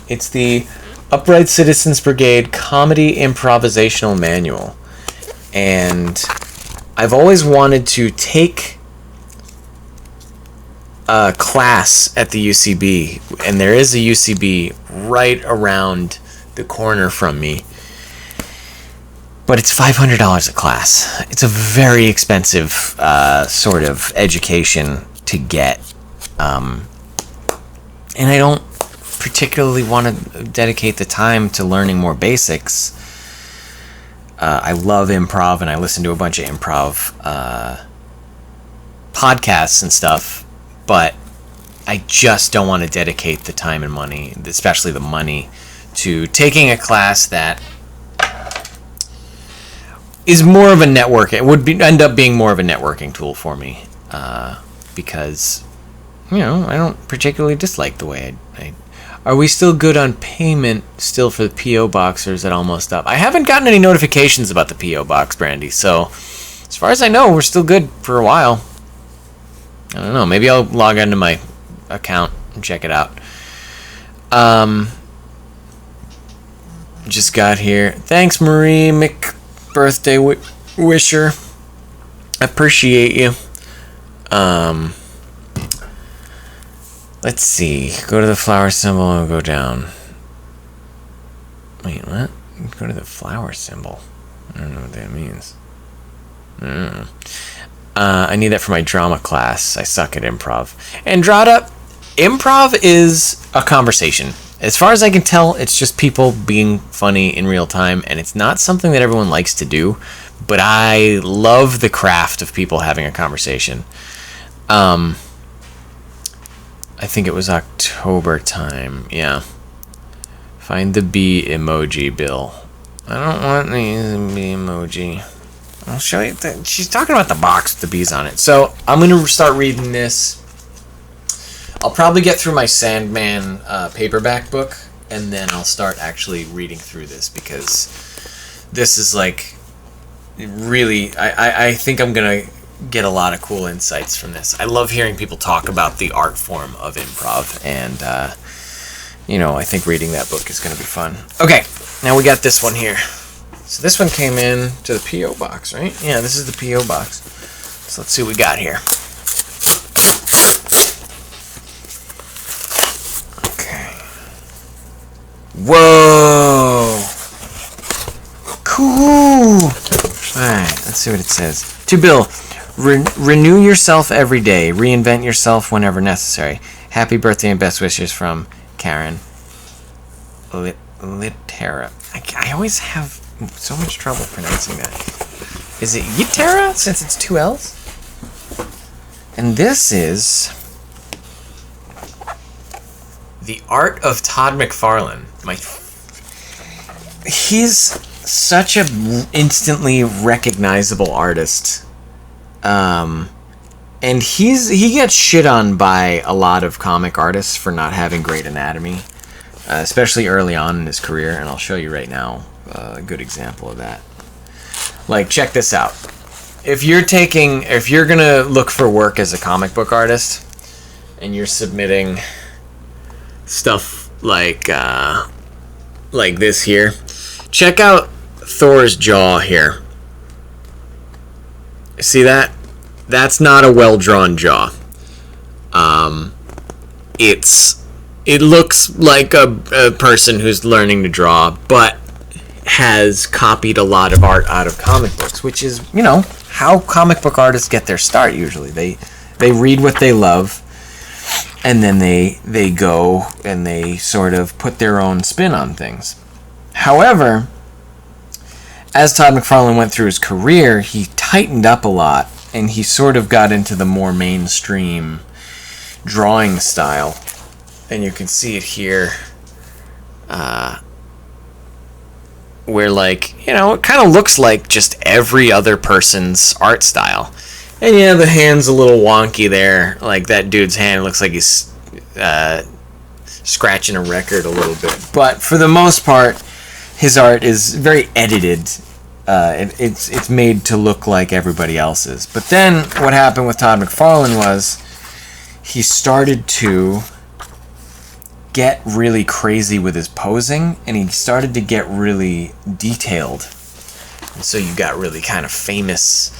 Speaker 1: It's the Upright Citizens Brigade Comedy Improvisational Manual. And I've always wanted to take a class at the UCB, and there is a UCB right around the corner from me. But it's $500 a class. It's a very expensive sort of education to get. And I don't particularly want to dedicate the time to learning more basics. I love improv, and I listen to a bunch of improv podcasts and stuff, but I just don't want to dedicate the time and money, especially the money, to taking a class that is more of a network. It would end up being more of a networking tool for me, because, you know, I don't particularly dislike the way I Are we still good on payment still for the P.O. Box, or is it almost up? I haven't gotten any notifications about the P.O. Box, Brandy, so as far as I know, we're still good for a while. I don't know, maybe I'll log into my account and check it out. Just got here. Thanks, Marie McBirthday. Wisher, appreciate you. Let's see. Go to the flower symbol and go down. Wait, what? Go to the flower symbol. I don't know what that means. I need that for my drama class. I suck at improv. Andrada, improv is a conversation. As far as I can tell, it's just people being funny in real time, and it's not something that everyone likes to do, but I love the craft of people having a conversation. I think it was October time, yeah. Find the bee emoji, Bill. I don't want the bee emoji. I'll show you. She's talking about the box with the bees on it. So I'm going to start reading this. I'll probably get through my Sandman paperback book, and then I'll start actually reading through this, because this is like really, I think I'm going to get a lot of cool insights from this. I love hearing people talk about the art form of improv, and you know, I think reading that book is going to be fun. Okay, now we got this one here. So this one came in to the P.O. box, right? Yeah, this is the P.O. box. So let's see what we got here. Okay. Whoa! Cool! Alright, let's see what it says. To Bill, renew yourself every day. Reinvent yourself whenever necessary. Happy birthday and best wishes from Karen Litera. I always have so much trouble pronouncing that. Is it Yitera, since it's 2 L's? And this is The Art of Todd McFarlane. He's such a instantly recognizable artist. And he gets shit on by a lot of comic artists for not having great anatomy, especially early on in his career, and I'll show you right now a good example of that. Like, check this out. If you're gonna look for work as a comic book artist, and you're submitting stuff like this here, check out Thor's jaw here. See that? That's not a well-drawn jaw. It looks like a person who's learning to draw, but has copied a lot of art out of comic books, which is, you know, how comic book artists get their start usually. They read what they love, and then they go and they sort of put their own spin on things. However, as Todd McFarlane went through his career, he tightened up a lot, and he sort of got into the more mainstream drawing style. And you can see it here, where, like, you know, it kind of looks like just every other person's art style. And yeah, the hand's a little wonky there. Like, that dude's hand looks like he's scratching a record a little bit. But for the most part, his art is very edited. It's made to look like everybody else's. But then what happened with Todd McFarlane was he started to get really crazy with his posing, and he started to get really detailed. And so you got really kind of famous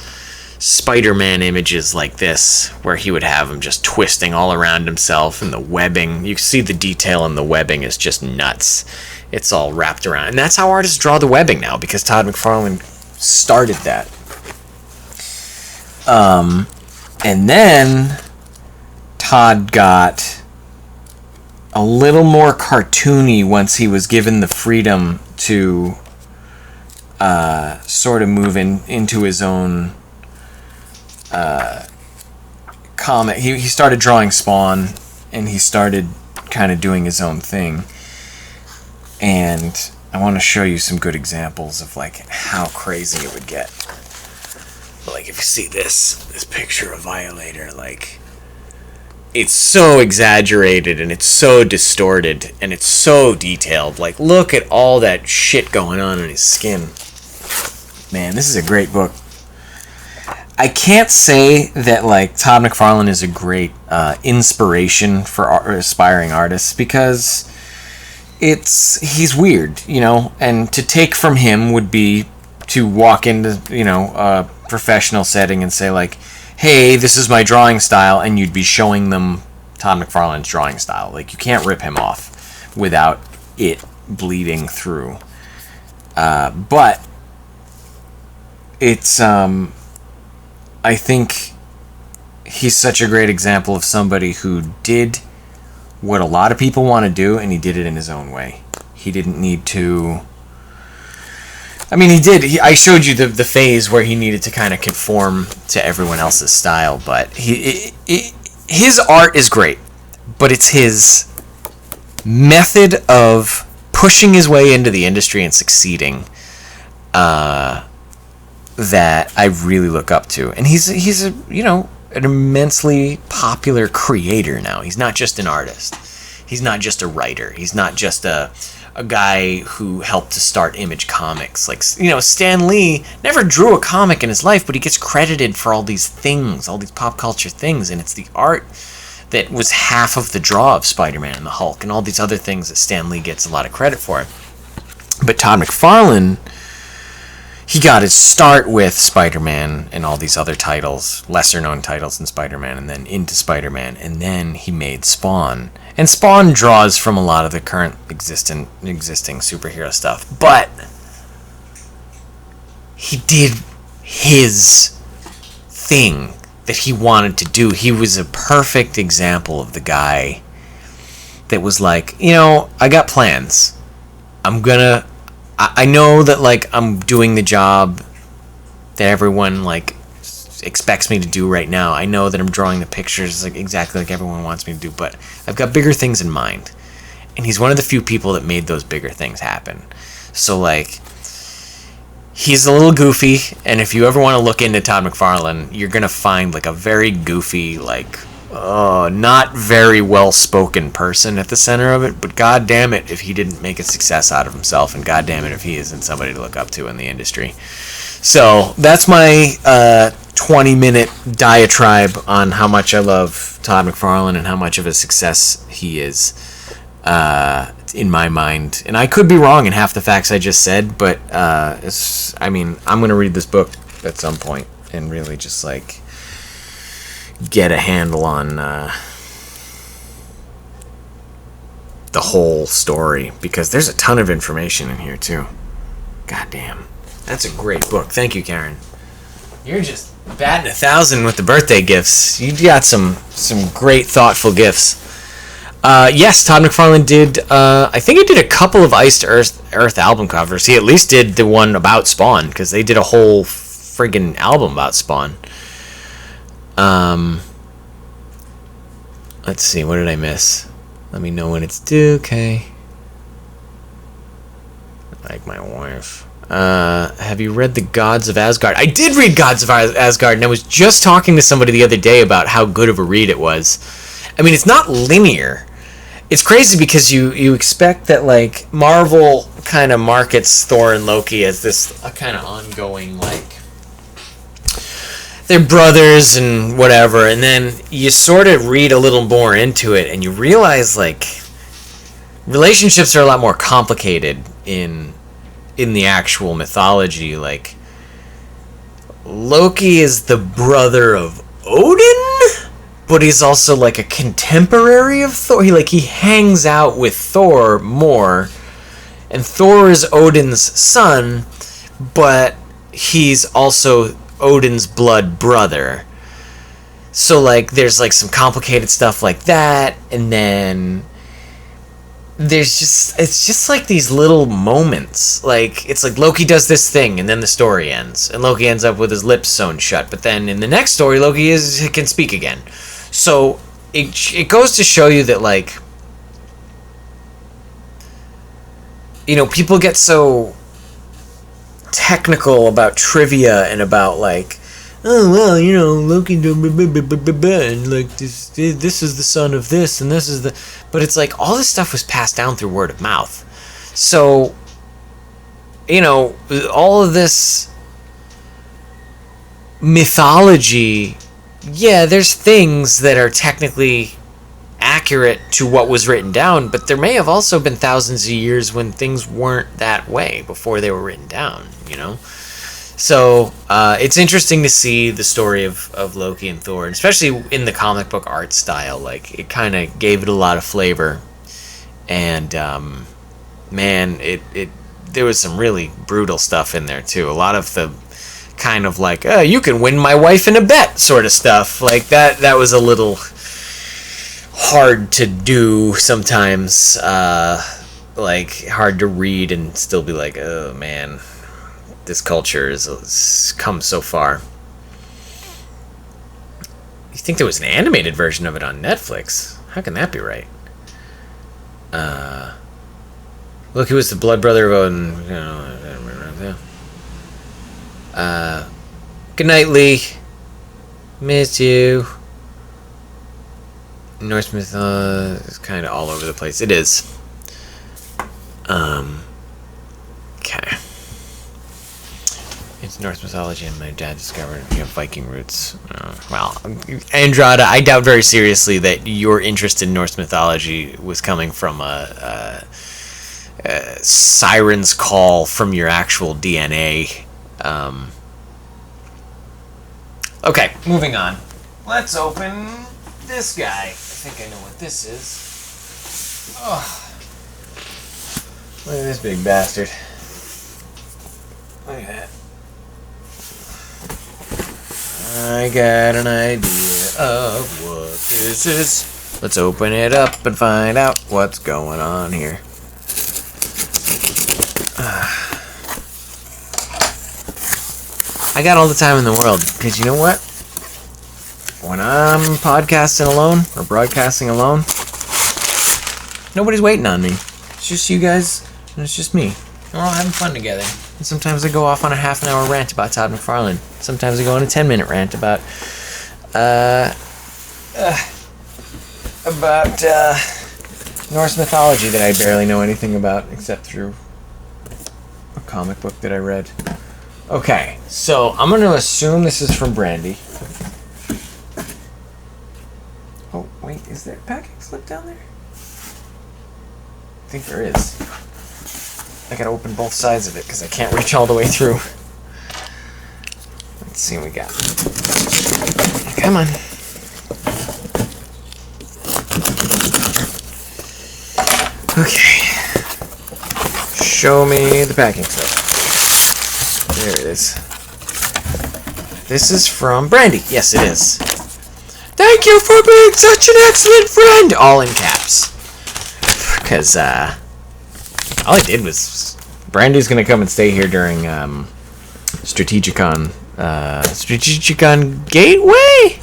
Speaker 1: Spider-Man images like this, where he would have him just twisting all around himself, and the webbing, you see the detail in the webbing is just nuts. It's all wrapped around. And that's how artists draw the webbing now, because Todd McFarlane started that. And then Todd got a little more cartoony once he was given the freedom to sort of move into his own comic. He started drawing Spawn, and he started kind of doing his own thing. And I want to show you some good examples of, like, how crazy it would get. Like, if you see this picture of Violator, like, it's so exaggerated, and it's so distorted, and it's so detailed. Like, look at all that shit going on in his skin. Man, this is a great book. I can't say that, like, Todd McFarlane is a great inspiration for aspiring artists, because he's weird, you know, and to take from him would be to walk into, you know, a professional setting and say, like, hey, this is my drawing style, and you'd be showing them Todd McFarlane's drawing style. Like, you can't rip him off without it bleeding through. But it's, I think he's such a great example of somebody who did what a lot of people want to do, and he did it in his own way. He didn't need to... I mean, he did. I showed you the phase where he needed to kind of conform to everyone else's style, but his art is great, but it's his method of pushing his way into the industry and succeeding that I really look up to. And he's a, you know, an immensely popular creator now. He's not just an artist. He's not just a writer. He's not just a guy who helped to start Image Comics. Like, you know, Stan Lee never drew a comic in his life, but he gets credited for all these things, all these pop culture things, and it's the art that was half of the draw of Spider-Man and the Hulk and all these other things that Stan Lee gets a lot of credit for. But Todd McFarlane, he got his start with Spider-Man and all these other titles, lesser-known titles than Spider-Man, and then into Spider-Man, and then he made Spawn. And Spawn draws from a lot of the current existing superhero stuff, but he did his thing that he wanted to do. He was a perfect example of the guy that was like, you know, I got plans. I know that, like, I'm doing the job that everyone, like, expects me to do right now. I know that I'm drawing the pictures like exactly like everyone wants me to do, but I've got bigger things in mind. And he's one of the few people that made those bigger things happen. So, like, he's a little goofy, and if you ever want to look into Todd McFarlane, you're going to find, like, a very goofy, like, not very well-spoken person at the center of it, but god damn it if he didn't make a success out of himself, and god damn it if he isn't somebody to look up to in the industry. So that's my 20-minute diatribe on how much I love Todd McFarlane and how much of a success he is in my mind. And I could be wrong in half the facts I just said, but I mean, I'm going to read this book at some point and really just, like, get a handle on the whole story, because there's a ton of information in here too. God damn. That's a great book. Thank you, Karen. You're just batting 1,000 with the birthday gifts. You got some great, thoughtful gifts. Yes, Todd McFarlane did, I think he did a couple of Iced Earth album covers. He at least did the one about Spawn, because they did a whole friggin' album about Spawn. Let's see, what did I miss? Let me know when it's due, okay. Like my wife. Have you read The Gods of Asgard? I did read Gods of Asgard, and I was just talking to somebody the other day about how good of a read it was. I mean, it's not linear. It's crazy because you expect that, like, Marvel kind of markets Thor and Loki as this kind of ongoing, like, they're brothers and whatever, and then you sort of read a little more into it, and you realize, like, relationships are a lot more complicated in the actual mythology. Like, Loki is the brother of Odin, but he's also, like, a contemporary of Thor. He hangs out with Thor more, and Thor is Odin's son, but he's also Odin's blood brother. So, like, there's, like, some complicated stuff like that, and then it's just like these little moments. Like, it's like Loki does this thing, and then the story ends, and Loki ends up with his lips sewn shut, but then in the next story, Loki can speak again. So it goes to show you that, like, you know, people get so technical about trivia and about, like, oh, well, you know, Loki, and, like, this is the son of this, and this is the... But it's like, all this stuff was passed down through word of mouth. So, you know, all of this mythology, yeah, there's things that are technically accurate to what was written down, but there may have also been thousands of years when things weren't that way before they were written down, you know? So it's interesting to see the story of Loki and Thor, and especially in the comic book art style. Like, it kind of gave it a lot of flavor, and man, it there was some really brutal stuff in there too. A lot of the kind of like, you can win my wife in a bet sort of stuff. Like that was a little hard to do sometimes. Like, hard to read and still be like, oh man, this culture has come so far. You think there was an animated version of it on Netflix? How can that be right? Look, who was the blood brother of Odin? Good night, Lee. Miss you. Norse myth is kind of all over the place. It is. Okay. It's Norse mythology, and my dad discovered you have Viking roots. Well, Andrada, I doubt very seriously that your interest in Norse mythology was coming from a siren's call from your actual DNA. Okay, moving on. Let's open this guy. I think I know what this is. Oh. Look at this big bastard. Look at that. I got an idea of what this is. Let's open it up and find out what's going on here. I got all the time in the world, because you know what? When I'm podcasting alone, or broadcasting alone, nobody's waiting on me. It's just you guys, and it's just me. We're all having fun together. And sometimes I go off on a half-an-hour rant about Todd McFarlane. Sometimes I go on a 10-minute rant about Norse mythology that I barely know anything about, except through a comic book that I read. Okay, so I'm going to assume this is from Brandy. Oh, wait, is there a packing slip down there? I think there is. I gotta open both sides of it because I can't reach all the way through. Let's see what we got. Come on. Okay. Show me the packing slip. There it is. This is from Brandy. Yes, it is. Thank you for being such an excellent friend! All in caps. Because, all I did was... Brandy's gonna come and stay here during, Strategicon. Strategicon Gateway?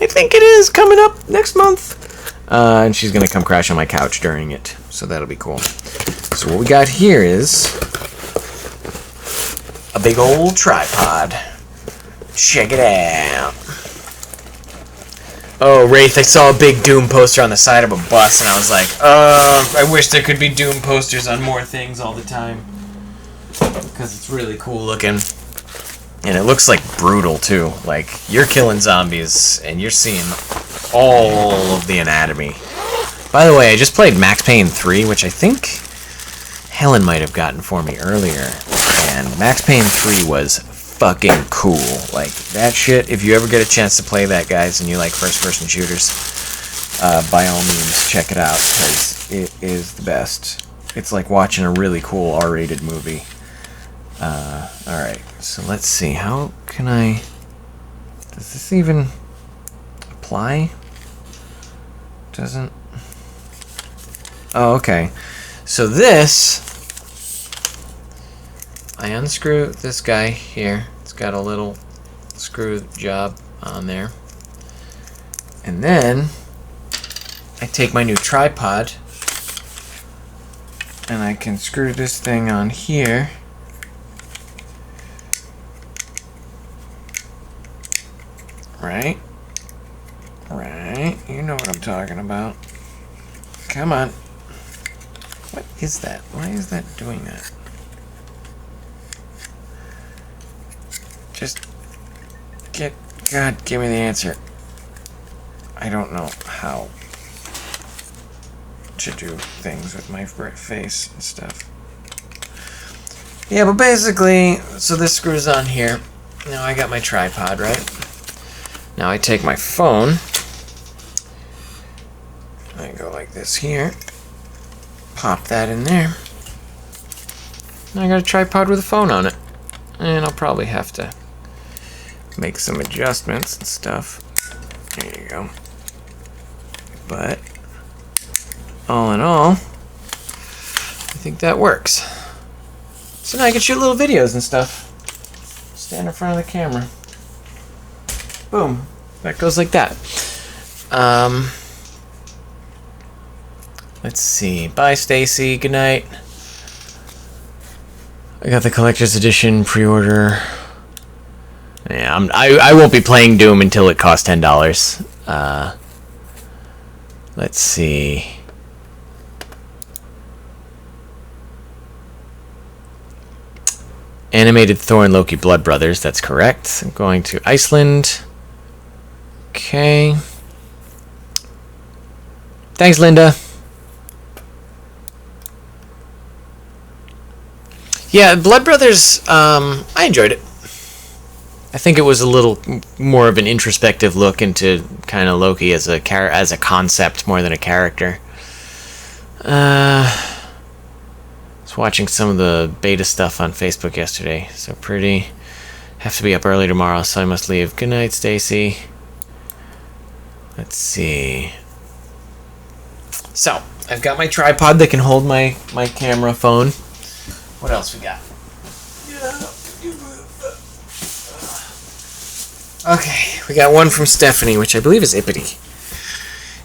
Speaker 1: I think it is, coming up next month. And she's gonna come crash on my couch during it. So that'll be cool. So what we got here is... a big old tripod. Check it out. Oh, Wraith, I saw a big Doom poster on the side of a bus, and I was like, I wish there could be Doom posters on more things all the time. Because it's really cool looking. And it looks, like, brutal, too. Like, you're killing zombies, and you're seeing all of the anatomy. By the way, I just played Max Payne 3, which I think Helen might have gotten for me earlier. And Max Payne 3 was fucking cool. Like, that shit, if you ever get a chance to play that, guys, and you like first-person shooters, by all means, check it out, because it is the best. It's like watching a really cool R-rated movie. Alright, so let's see, how can I... Does this even apply? Doesn't... Oh, okay. So this... I unscrew this guy here. It's got a little screw job on there. And then I take my new tripod and I can screw this thing on here. Right? Right? You know what I'm talking about. Come on. What is that? Why is that doing that? Just God, give me the answer. I don't know how to do things with my face and stuff. Yeah, but basically, so this screws on here. Now I got my tripod, right? Now I take my phone. I go like this here. Pop that in there. Now I got a tripod with a phone on it. And I'll probably have to make some adjustments and stuff. There you go. But all in all, I think that works. So now I can shoot little videos and stuff. Stand in front of the camera. Boom. That goes like that. Let's see. Bye, Stacy. Good night. I got the collector's edition pre-order. Yeah, I won't be playing Doom until it costs $10. Let's see. Animated Thor and Loki Blood Brothers. That's correct. I'm going to Iceland. Okay. Thanks, Linda. Yeah, Blood Brothers, I enjoyed it. I think it was a little more of an introspective look into kind of Loki as a concept more than a character. I was watching some of the beta stuff on Facebook yesterday, so pretty. Have to be up early tomorrow, so I must leave. Good night, Stacy. Let's see. So, I've got my tripod that can hold my camera phone. What else we got? Okay, we got one from Stephanie, which I believe is Ippity.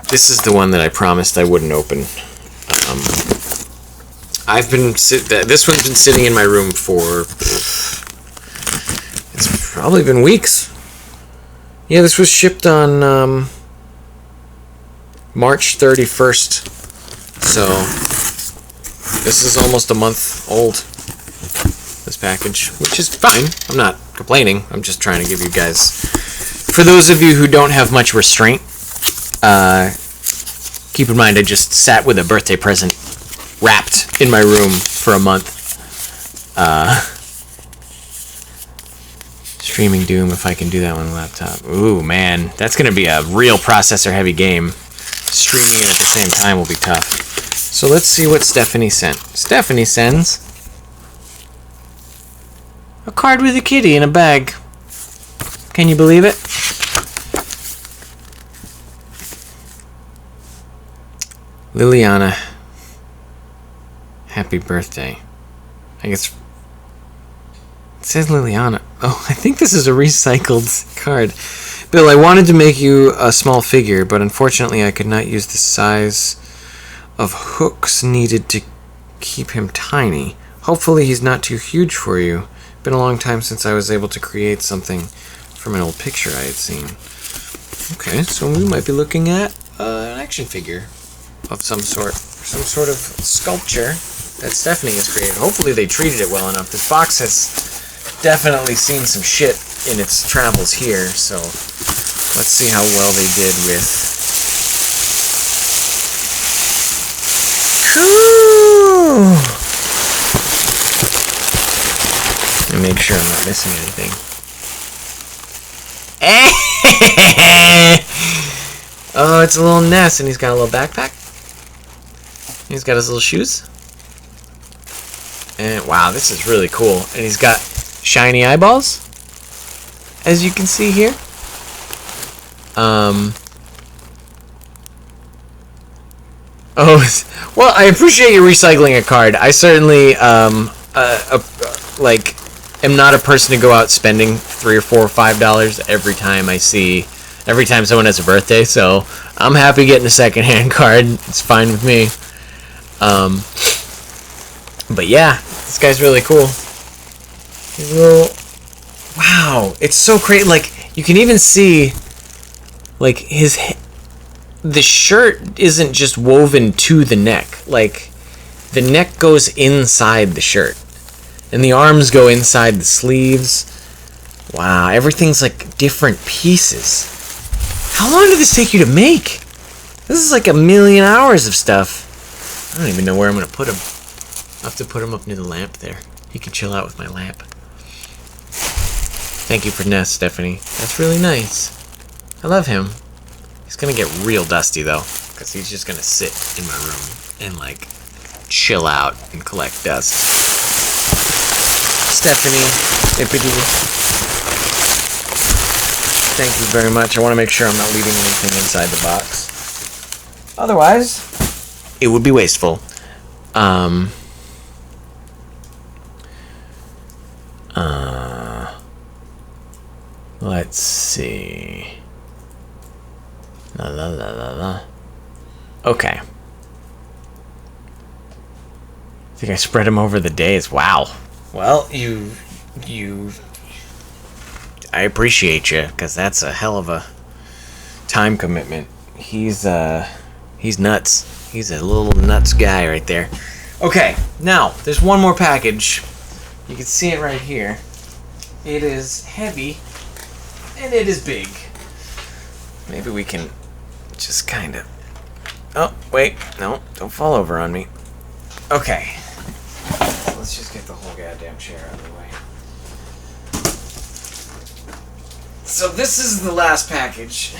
Speaker 1: This is the one that I promised I wouldn't open. This one's been sitting in my room for... It's probably been weeks. Yeah, this was shipped on March 31st. So, this is almost a month old, this package, which is fine. I'm not complaining. I'm just trying to give you guys... For those of you who don't have much restraint, keep in mind I just sat with a birthday present wrapped in my room for a month. Streaming Doom, if I can do that on a laptop. Ooh, man, that's going to be a real processor-heavy game. Streaming it at the same time will be tough. So let's see what Stephanie sent. Stephanie sends a card with a kitty in a bag. Can you believe it? Liliana, happy birthday. I guess it says Liliana. Oh, I think this is a recycled card. Bill, I wanted to make you a small figure, but unfortunately I could not use the size of hooks needed to keep him tiny. Hopefully he's not too huge for you. Been a long time since I was able to create something from an old picture I had seen. Okay, so we might be looking at an action figure of some sort of sculpture that Stephanie has created. Hopefully they treated it well enough. This box has definitely seen some shit in its travels here, so let's see how well they did with... Ooh. And make sure I'm not missing anything. Oh, it's a little Ness, and he's got a little backpack. He's got his little shoes. And wow, this is really cool. And he's got shiny eyeballs, as you can see here. Oh, well, I appreciate you recycling a card. I certainly, like, am not a person to go out spending $3 or $4 or $5 every time someone has a birthday. So I'm happy getting a secondhand card. It's fine with me. But yeah, this guy's really cool. He's a little... Wow, it's so great. Like, you can even see, like, the shirt isn't just woven to the neck. Like, the neck goes inside the shirt. And the arms go inside the sleeves. Wow, everything's like different pieces. How long did this take you to make? This is like 1,000,000 hours of stuff. I don't even know where I'm going to put them. I'll have to put them up near the lamp there. He can chill out with my lamp. Thank you for Nest, Stephanie. That's really nice. I love him. He's gonna get real dusty though, because he's just gonna sit in my room and like chill out and collect dust. Stephanie, Ippity, thank you very much. I want to make sure I'm not leaving anything inside the box. Otherwise, it would be wasteful. Let's see. La la la la la. Okay. I think I spread them over the days. Wow. Well, I appreciate you, because that's a hell of a time commitment. He's nuts. He's a little nuts guy right there. Okay, now, there's one more package. You can see it right here. It is heavy, and it is big. Maybe we can just kind of... Oh, wait. No, don't fall over on me. Okay. Let's just get the whole goddamn chair out of the way. So this is the last package.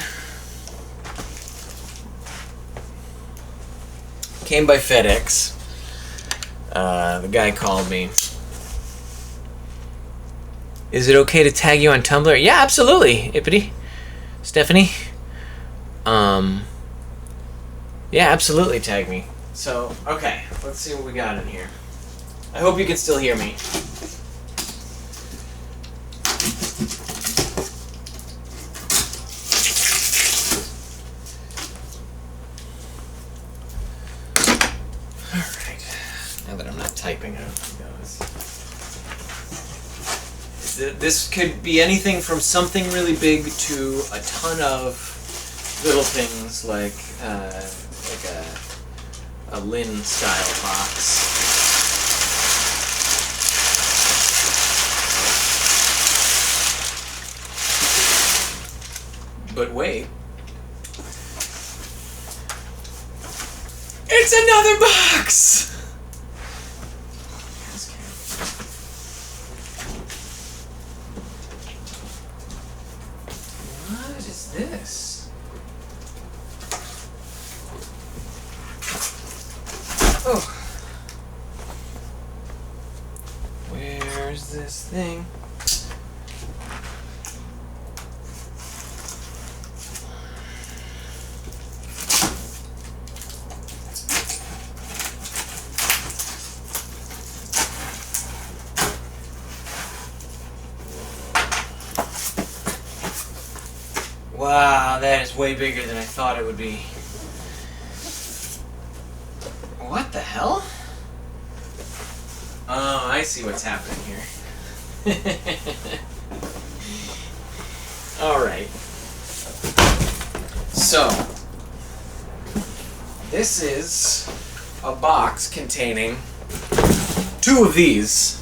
Speaker 1: Came by FedEx. The guy called me. Is it okay to tag you on Tumblr? Yeah, absolutely, Ippity. Stephanie. Yeah, absolutely tag me. So, okay, let's see what we got in here. I hope you can still hear me. Alright. Now that I'm not typing, I don't think that was... This could be anything from something really big to a ton of little things like a Lynn style box. But wait. It's another box! What is this? Oh. Where's this thing? Wow, that is way bigger than I thought it would be. What the hell? Oh, I see what's happening here. Alright. So, this is a box containing two of these.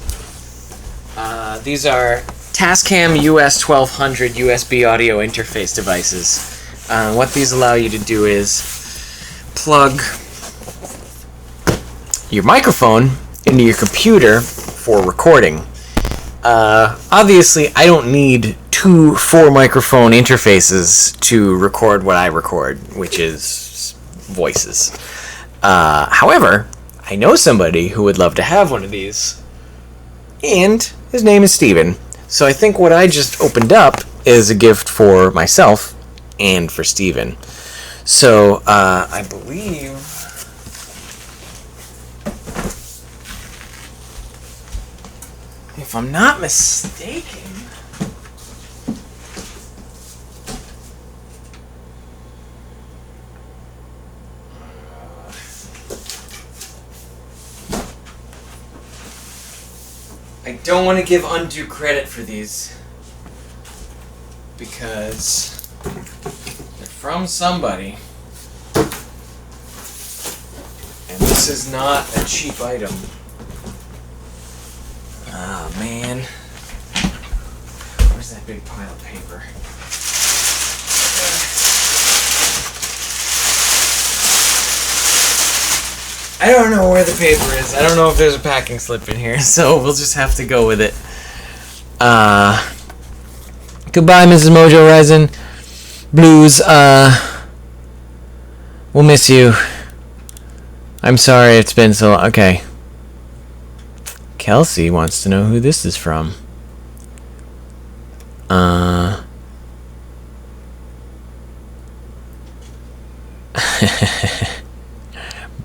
Speaker 1: These are Tascam US 1200 USB audio interface devices. What these allow you to do is plug your microphone into your computer for recording. Obviously, I don't need two 4-microphone interfaces to record what I record, which is voices. However, I know somebody who would love to have one of these, and his name is Steven. So I think what I just opened up is a gift for myself and for Steven. So, I believe... if I'm not mistaken... I don't want to give undue credit for these because they're from somebody, and this is not a cheap item. Oh man, where's that big pile of paper? I don't know where the paper is. I don't know if there's a packing slip in here, so we'll just have to go with it. Goodbye, Mrs. Mojo Rising. Blues, we'll miss you. I'm sorry it's been so long. Okay. Kelsey wants to know who this is from.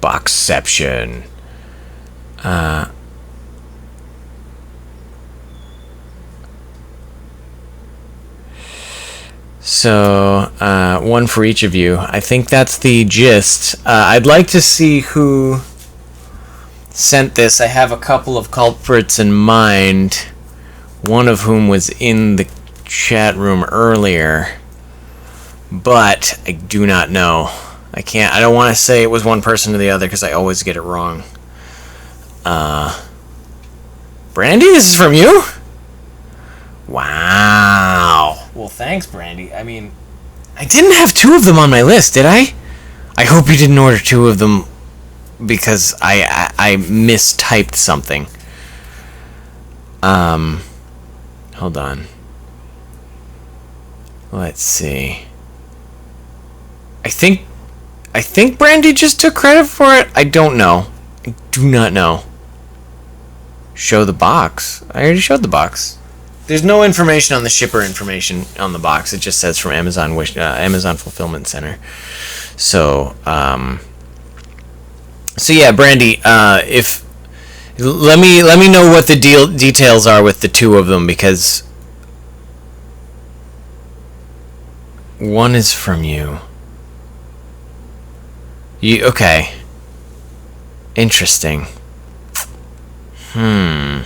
Speaker 1: Boxception. So, one for each of you. I think that's the gist. I'd like to see who sent this. I have a couple of culprits in mind, one of whom was in the chat room earlier, but I do not know. I don't want to say it was one person or the other because I always get it wrong. Brandy, this is from you? Wow. Well, thanks, Brandy. I mean, I didn't have two of them on my list, did I? I hope you didn't order two of them because I mistyped something. Hold on. Let's see. I think Brandy just took credit for it. I don't know. I do not know. Show the box. I already showed the box. There's no information on the shipper information on the box. It just says from Amazon Amazon Fulfillment Center. So, so yeah, Brandy, if let me know what the details are with the two of them, because one is from you. Okay. Interesting. I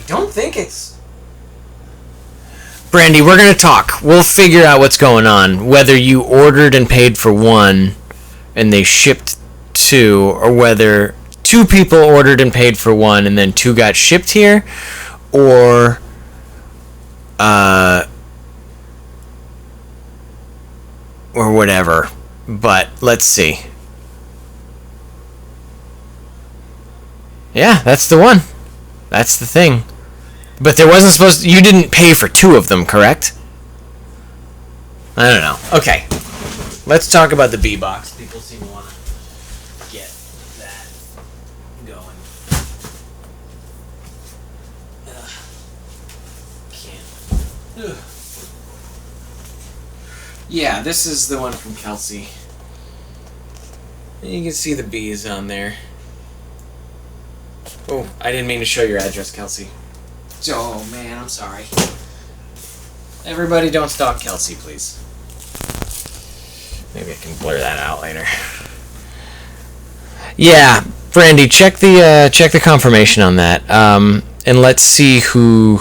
Speaker 1: don't think it's... Brandy, we're gonna talk. We'll figure out what's going on. Whether you ordered and paid for one and they shipped two, or whether two people ordered and paid for one and then two got shipped here, or whatever. But let's see. Yeah, that's the one. That's the thing. But there wasn't supposed to... You didn't pay for two of them, correct? I don't know. Okay. Let's talk about the B-Box. People seem to want to get that going. Can't. Ugh. Yeah, this is the one from Kelsey. You can see the B's on there. Oh, I didn't mean to show your address, Kelsey. Oh, man, I'm sorry. Everybody don't stalk Kelsey, please. Maybe I can blur that out later. Yeah, Brandy, check the confirmation on that. And let's see who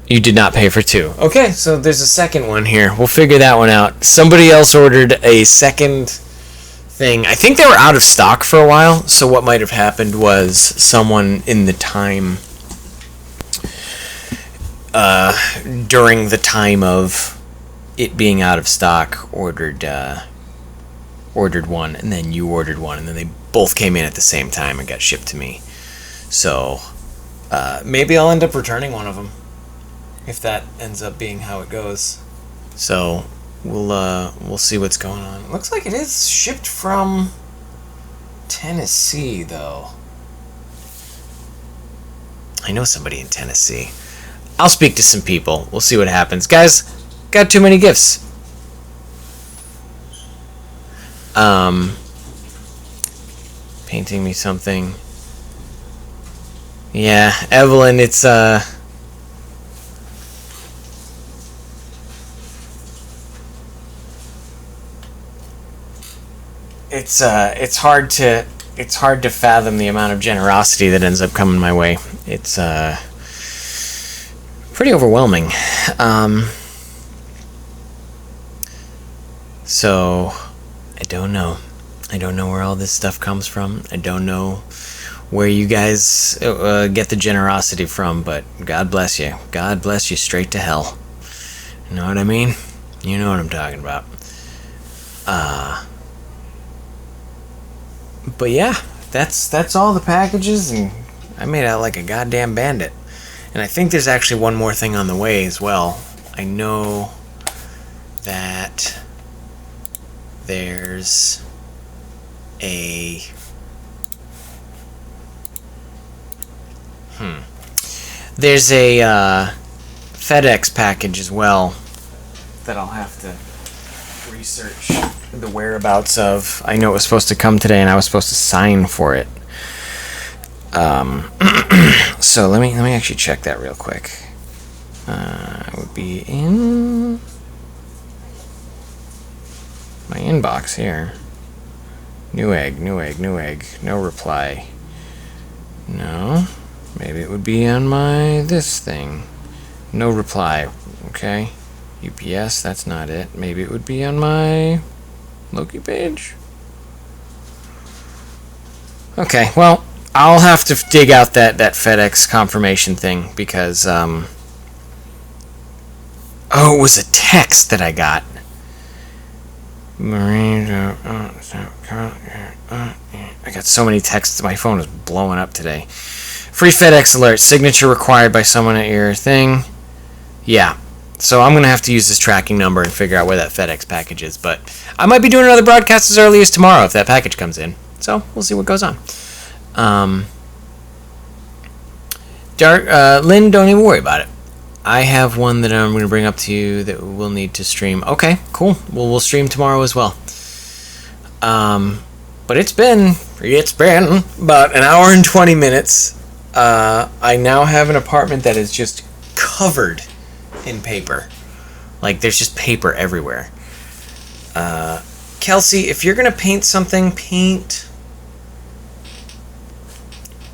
Speaker 1: you did not pay for two. Okay, so there's a second one here. We'll figure that one out. Somebody else ordered a second thing. I think they were out of stock for a while, so what might have happened was someone in the time during the time of it being out of stock ordered one, and then you ordered one, and then they both came in at the same time and got shipped to me. So maybe I'll end up returning one of them if that ends up being how it goes. So we'll see what's going on. It looks like it is shipped from Tennessee, though. I know somebody in Tennessee. I'll speak to some people. We'll see what happens. Guys, got too many gifts. Painting me something. Yeah, Evelyn, it's it's hard to fathom the amount of generosity that ends up coming my way. It's pretty overwhelming. So I don't know. I don't know where all this stuff comes from. I don't know where you guys get the generosity from, but God bless you. God bless you straight to hell. You know what I mean? You know what I'm talking about. But yeah, that's all the packages, and I made out like a goddamn bandit. And I think there's actually one more thing on the way as well. I know that there's a there's a FedEx package as well that I'll have to research the whereabouts of. I know it was supposed to come today, and I was supposed to sign for it. So let me actually check that real quick. It would be in my inbox here. New egg. No reply. No. Maybe it would be on my this thing. No reply. Okay. UPS, that's not it. Maybe it would be on my Loki page. Okay, well, I'll have to dig out that FedEx confirmation thing because, oh, it was a text that I got. I got so many texts, my phone is blowing up today. Free FedEx alert, signature required by someone at your thing. Yeah, so I'm going to have to use this tracking number and figure out where that FedEx package is, but I might be doing another broadcast as early as tomorrow if that package comes in. So, we'll see what goes on. Lynn, don't even worry about it. I have one that I'm going to bring up to you that we'll need to stream. Okay, cool. Well, we'll stream tomorrow as well. But it's been about an hour and 20 minutes. I now have an apartment that is just covered in paper. Like, there's just paper everywhere. Kelsey, if you're going to paint something, paint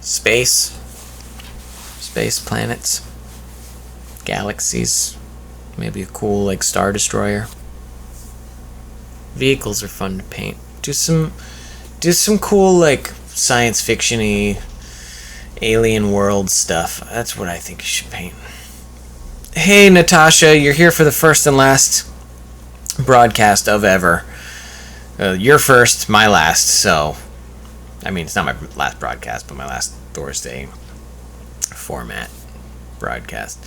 Speaker 1: space, planets, galaxies, maybe a cool, like, Star Destroyer. Vehicles are fun to paint. Do some cool, like, science fiction-y alien world stuff. That's what I think you should paint. Hey, Natasha, you're here for the first and last broadcast of ever. Your first, my last, so... I mean, it's not my last broadcast, but my last Thorsday format broadcast.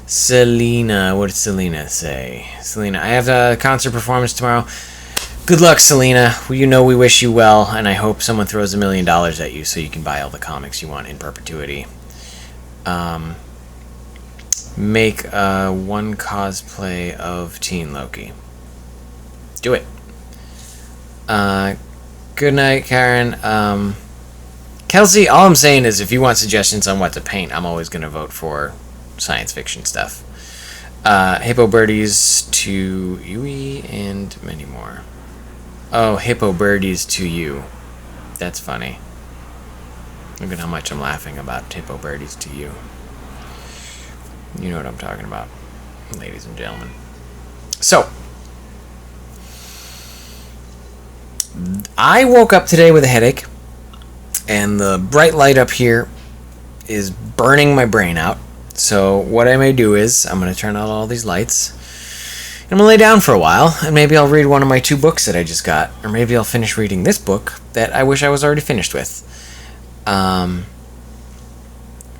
Speaker 1: Selena, what did Selena say? Selena, I have a concert performance tomorrow. Good luck, Selena. You know we wish you well, and I hope someone throws $1 million at you so you can buy all the comics you want in perpetuity. Make one cosplay of Teen Loki. Do it. Good night, Karen. Kelsey, all I'm saying is if you want suggestions on what to paint, I'm always going to vote for science fiction stuff. Hippo Birdies to Yui and many more. Oh, Hippo Birdies to you. That's funny. Look at how much I'm laughing about Hippo Birdies to you. You know what I'm talking about, ladies and gentlemen. So, I woke up today with a headache, and the bright light up here is burning my brain out. So what I may do is I'm going to turn out all these lights, and I'm going to lay down for a while, and maybe I'll read one of my 2 books that I just got, or maybe I'll finish reading this book that I wish I was already finished with.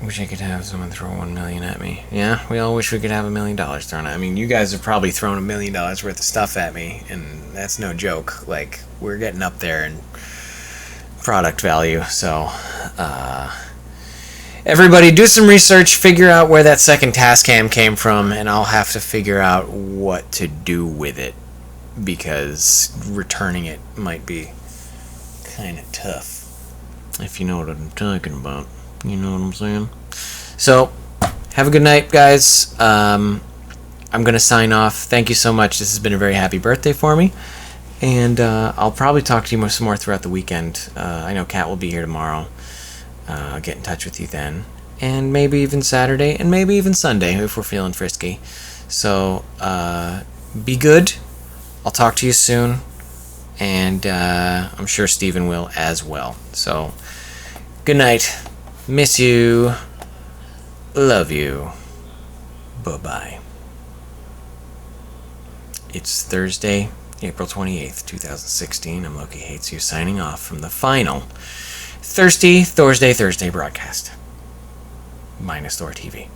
Speaker 1: Wish I could have someone throw $1 million at me. Yeah, we all wish we could have $1 million thrown at. I mean, you guys have probably thrown $1 million worth of stuff at me, and that's no joke. Like, we're getting up there in product value. So, everybody, do some research, figure out where that second Tascam came from, and I'll have to figure out what to do with it, because returning it might be kind of tough, if you know what I'm talking about. You know what I'm saying? So, have a good night, guys. I'm going to sign off. Thank you so much. This has been a very happy birthday for me. And I'll probably talk to you some more throughout the weekend. I know Kat will be here tomorrow. I'll get in touch with you then. And maybe even Saturday, and maybe even Sunday if we're feeling frisky. So, be good. I'll talk to you soon. And I'm sure Steven will as well. So, good night. Miss you. Love you. Bye-bye. It's Thursday. April 28th, 2016. I'm Loki Hates You, signing off from the final Thursday broadcast. Minus ThorTV.